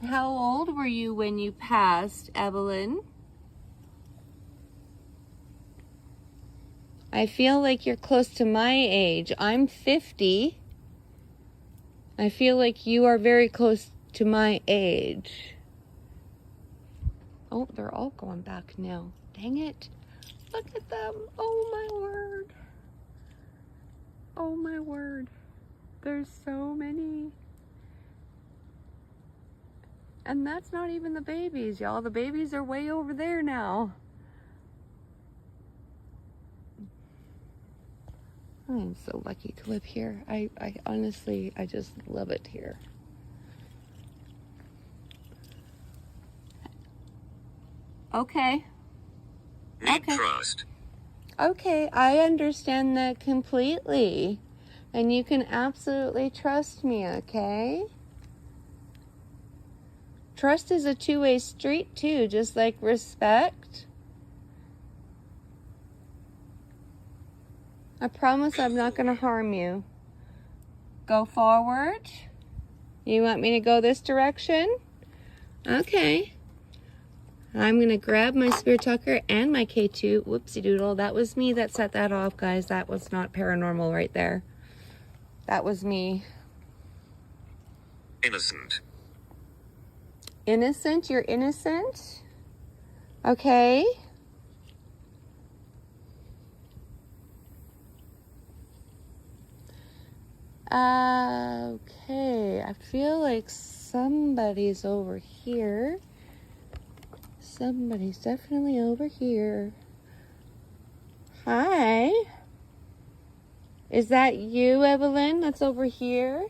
How old were you when you passed, Evelyn? I feel like you're close to my age. I'm 50. I feel like you are very close to my age. Oh, they're all going back now. Dang it. Look at them. Oh, my word. Oh, my word. There's so many. And that's not even the babies, y'all. The babies are way over there now. I am so lucky to live here. I honestly, I just love it here. Okay. Need Okay. trust. Okay, I understand that completely. And you can absolutely trust me, okay? Trust is a two-way street too, just like respect. I promise I'm not going to harm you. Go forward. You want me to go this direction? Okay. I'm going to grab my Spirit Tucker and my K2. Whoopsie doodle. That was me that set that off, guys. That was not paranormal right there. That was me. Innocent. Innocent? You're innocent? Okay. Okay. I feel like somebody's over here. Somebody's definitely over here. Hi. Is that you, Evelyn, that's over here?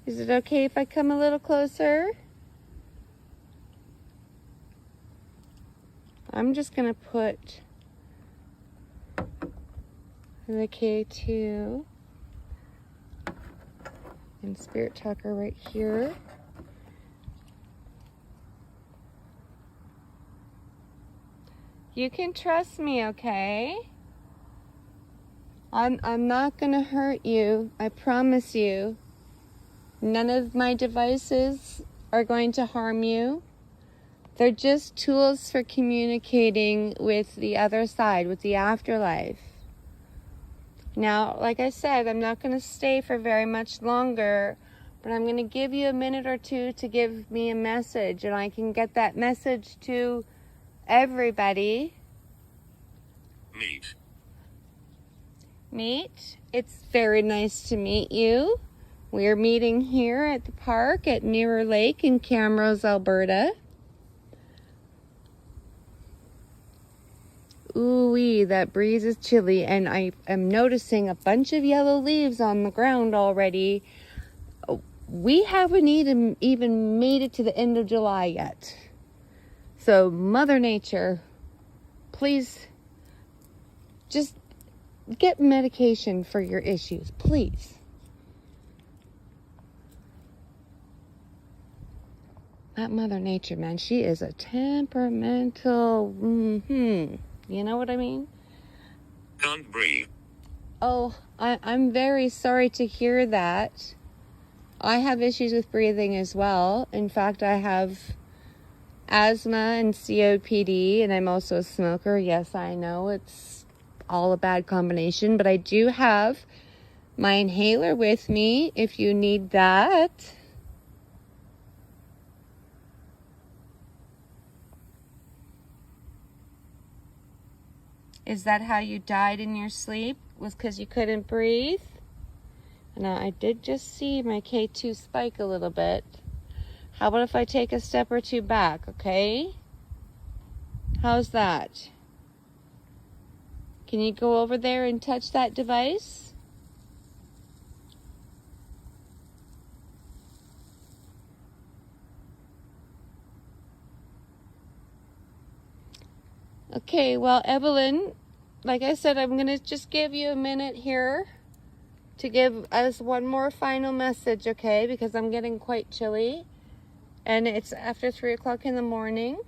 Is it okay if I come a little closer? I'm just going to put the K2 and Spirit Tucker right here. You can trust me, okay? I'm not gonna hurt you. I promise you. None of my devices are going to harm you. They're just tools for communicating with the other side, with the afterlife. Now, like I said, I'm not going to stay for very much longer, but I'm going to give you a minute or two to give me a message, and I can get that message to everybody. Meet. It's very nice to meet you. We're meeting here at the park at Mirror Lake in Camrose, Alberta. Ooh-wee, that breeze is chilly, and I am noticing a bunch of yellow leaves on the ground already. We haven't even made it to the end of July yet. So, Mother Nature, please just get medication for your issues, please. That Mother Nature, man, she is a temperamental, you know what I mean? Can't breathe. Oh, I'm very sorry to hear that. I have issues with breathing as well. In fact, I have asthma and COPD, and I'm also a smoker. Yes, I know it's all a bad combination, but I do have my inhaler with me if you need that. Is that how you died in your sleep? Was because you couldn't breathe? Now, I did just see my K2 spike a little bit. How about if I take a step or two back, okay? How's that? Can you go over there and touch that device? Okay, well, Evelyn, like I said, I'm going to just give you a minute here to give us one more final message, okay? Because I'm getting quite chilly, and it's after 3 o'clock in the morning.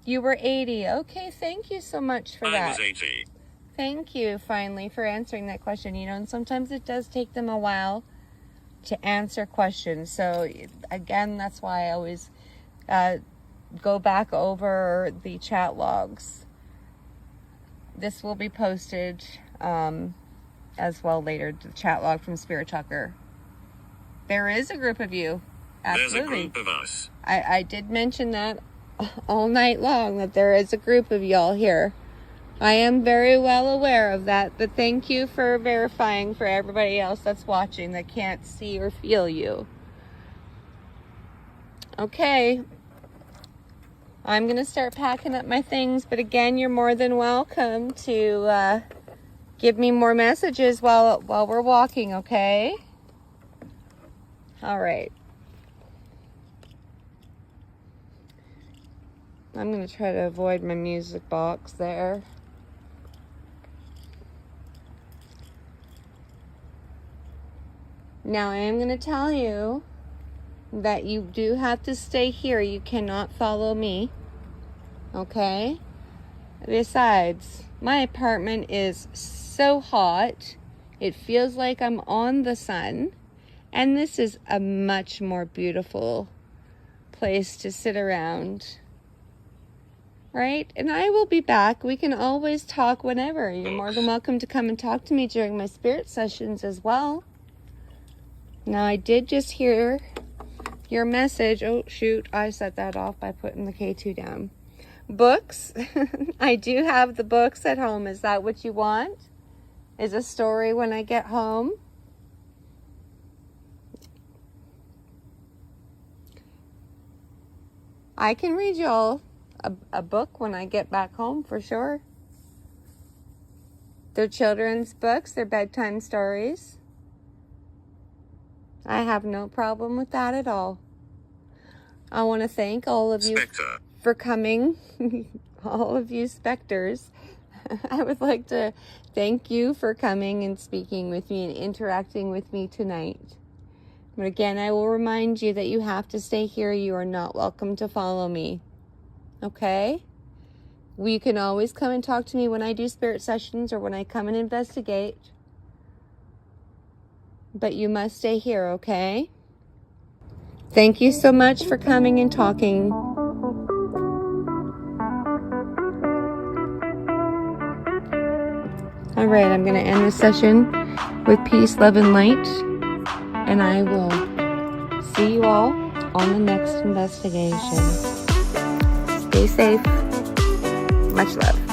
You were 80. Okay, thank you so much for that. I was 80. Thank you, finally, for answering that question. You know, and sometimes it does take them a while to answer questions. So, again, that's why I always go back over the chat logs. This will be posted as well later, the chat log from Spirit Tucker. There is a group of you. Absolutely. There's a group of us. I did mention that all night long, that there is a group of y'all here. I am very well aware of that, but thank you for verifying for everybody else that's watching that can't see or feel you. Okay. I'm going to start packing up my things, but again, you're more than welcome to give me more messages while we're walking, okay? All right. I'm going to try to avoid my music box there. Now, I am going to tell you that you do have to stay here. You cannot follow me. Okay? Besides, my apartment is so hot. It feels like I'm on the sun. And this is a much more beautiful place to sit around. Right? And I will be back. We can always talk whenever. You're more than welcome to come and talk to me during my spirit sessions as well. Now, I did just hear your message. Oh, shoot. I set that off by putting the K2 down. Books. I do have the books at home. Is that what you want? Is a story when I get home? I can read you all a book when I get back home, for sure. They're children's books. They're bedtime stories. I have no problem with that at all. I want to thank all of you for coming. All of you specters. I would like to thank you for coming and speaking with me and interacting with me tonight. But again, I will remind you that you have to stay here. You are not welcome to follow me. Okay? You can always come and talk to me when I do spirit sessions or when I come and investigate. But you must stay here, okay? Thank you so much for coming and talking. All right, I'm going to end this session with peace, love, and light. And I will see you all on the next investigation. Stay safe. Much love.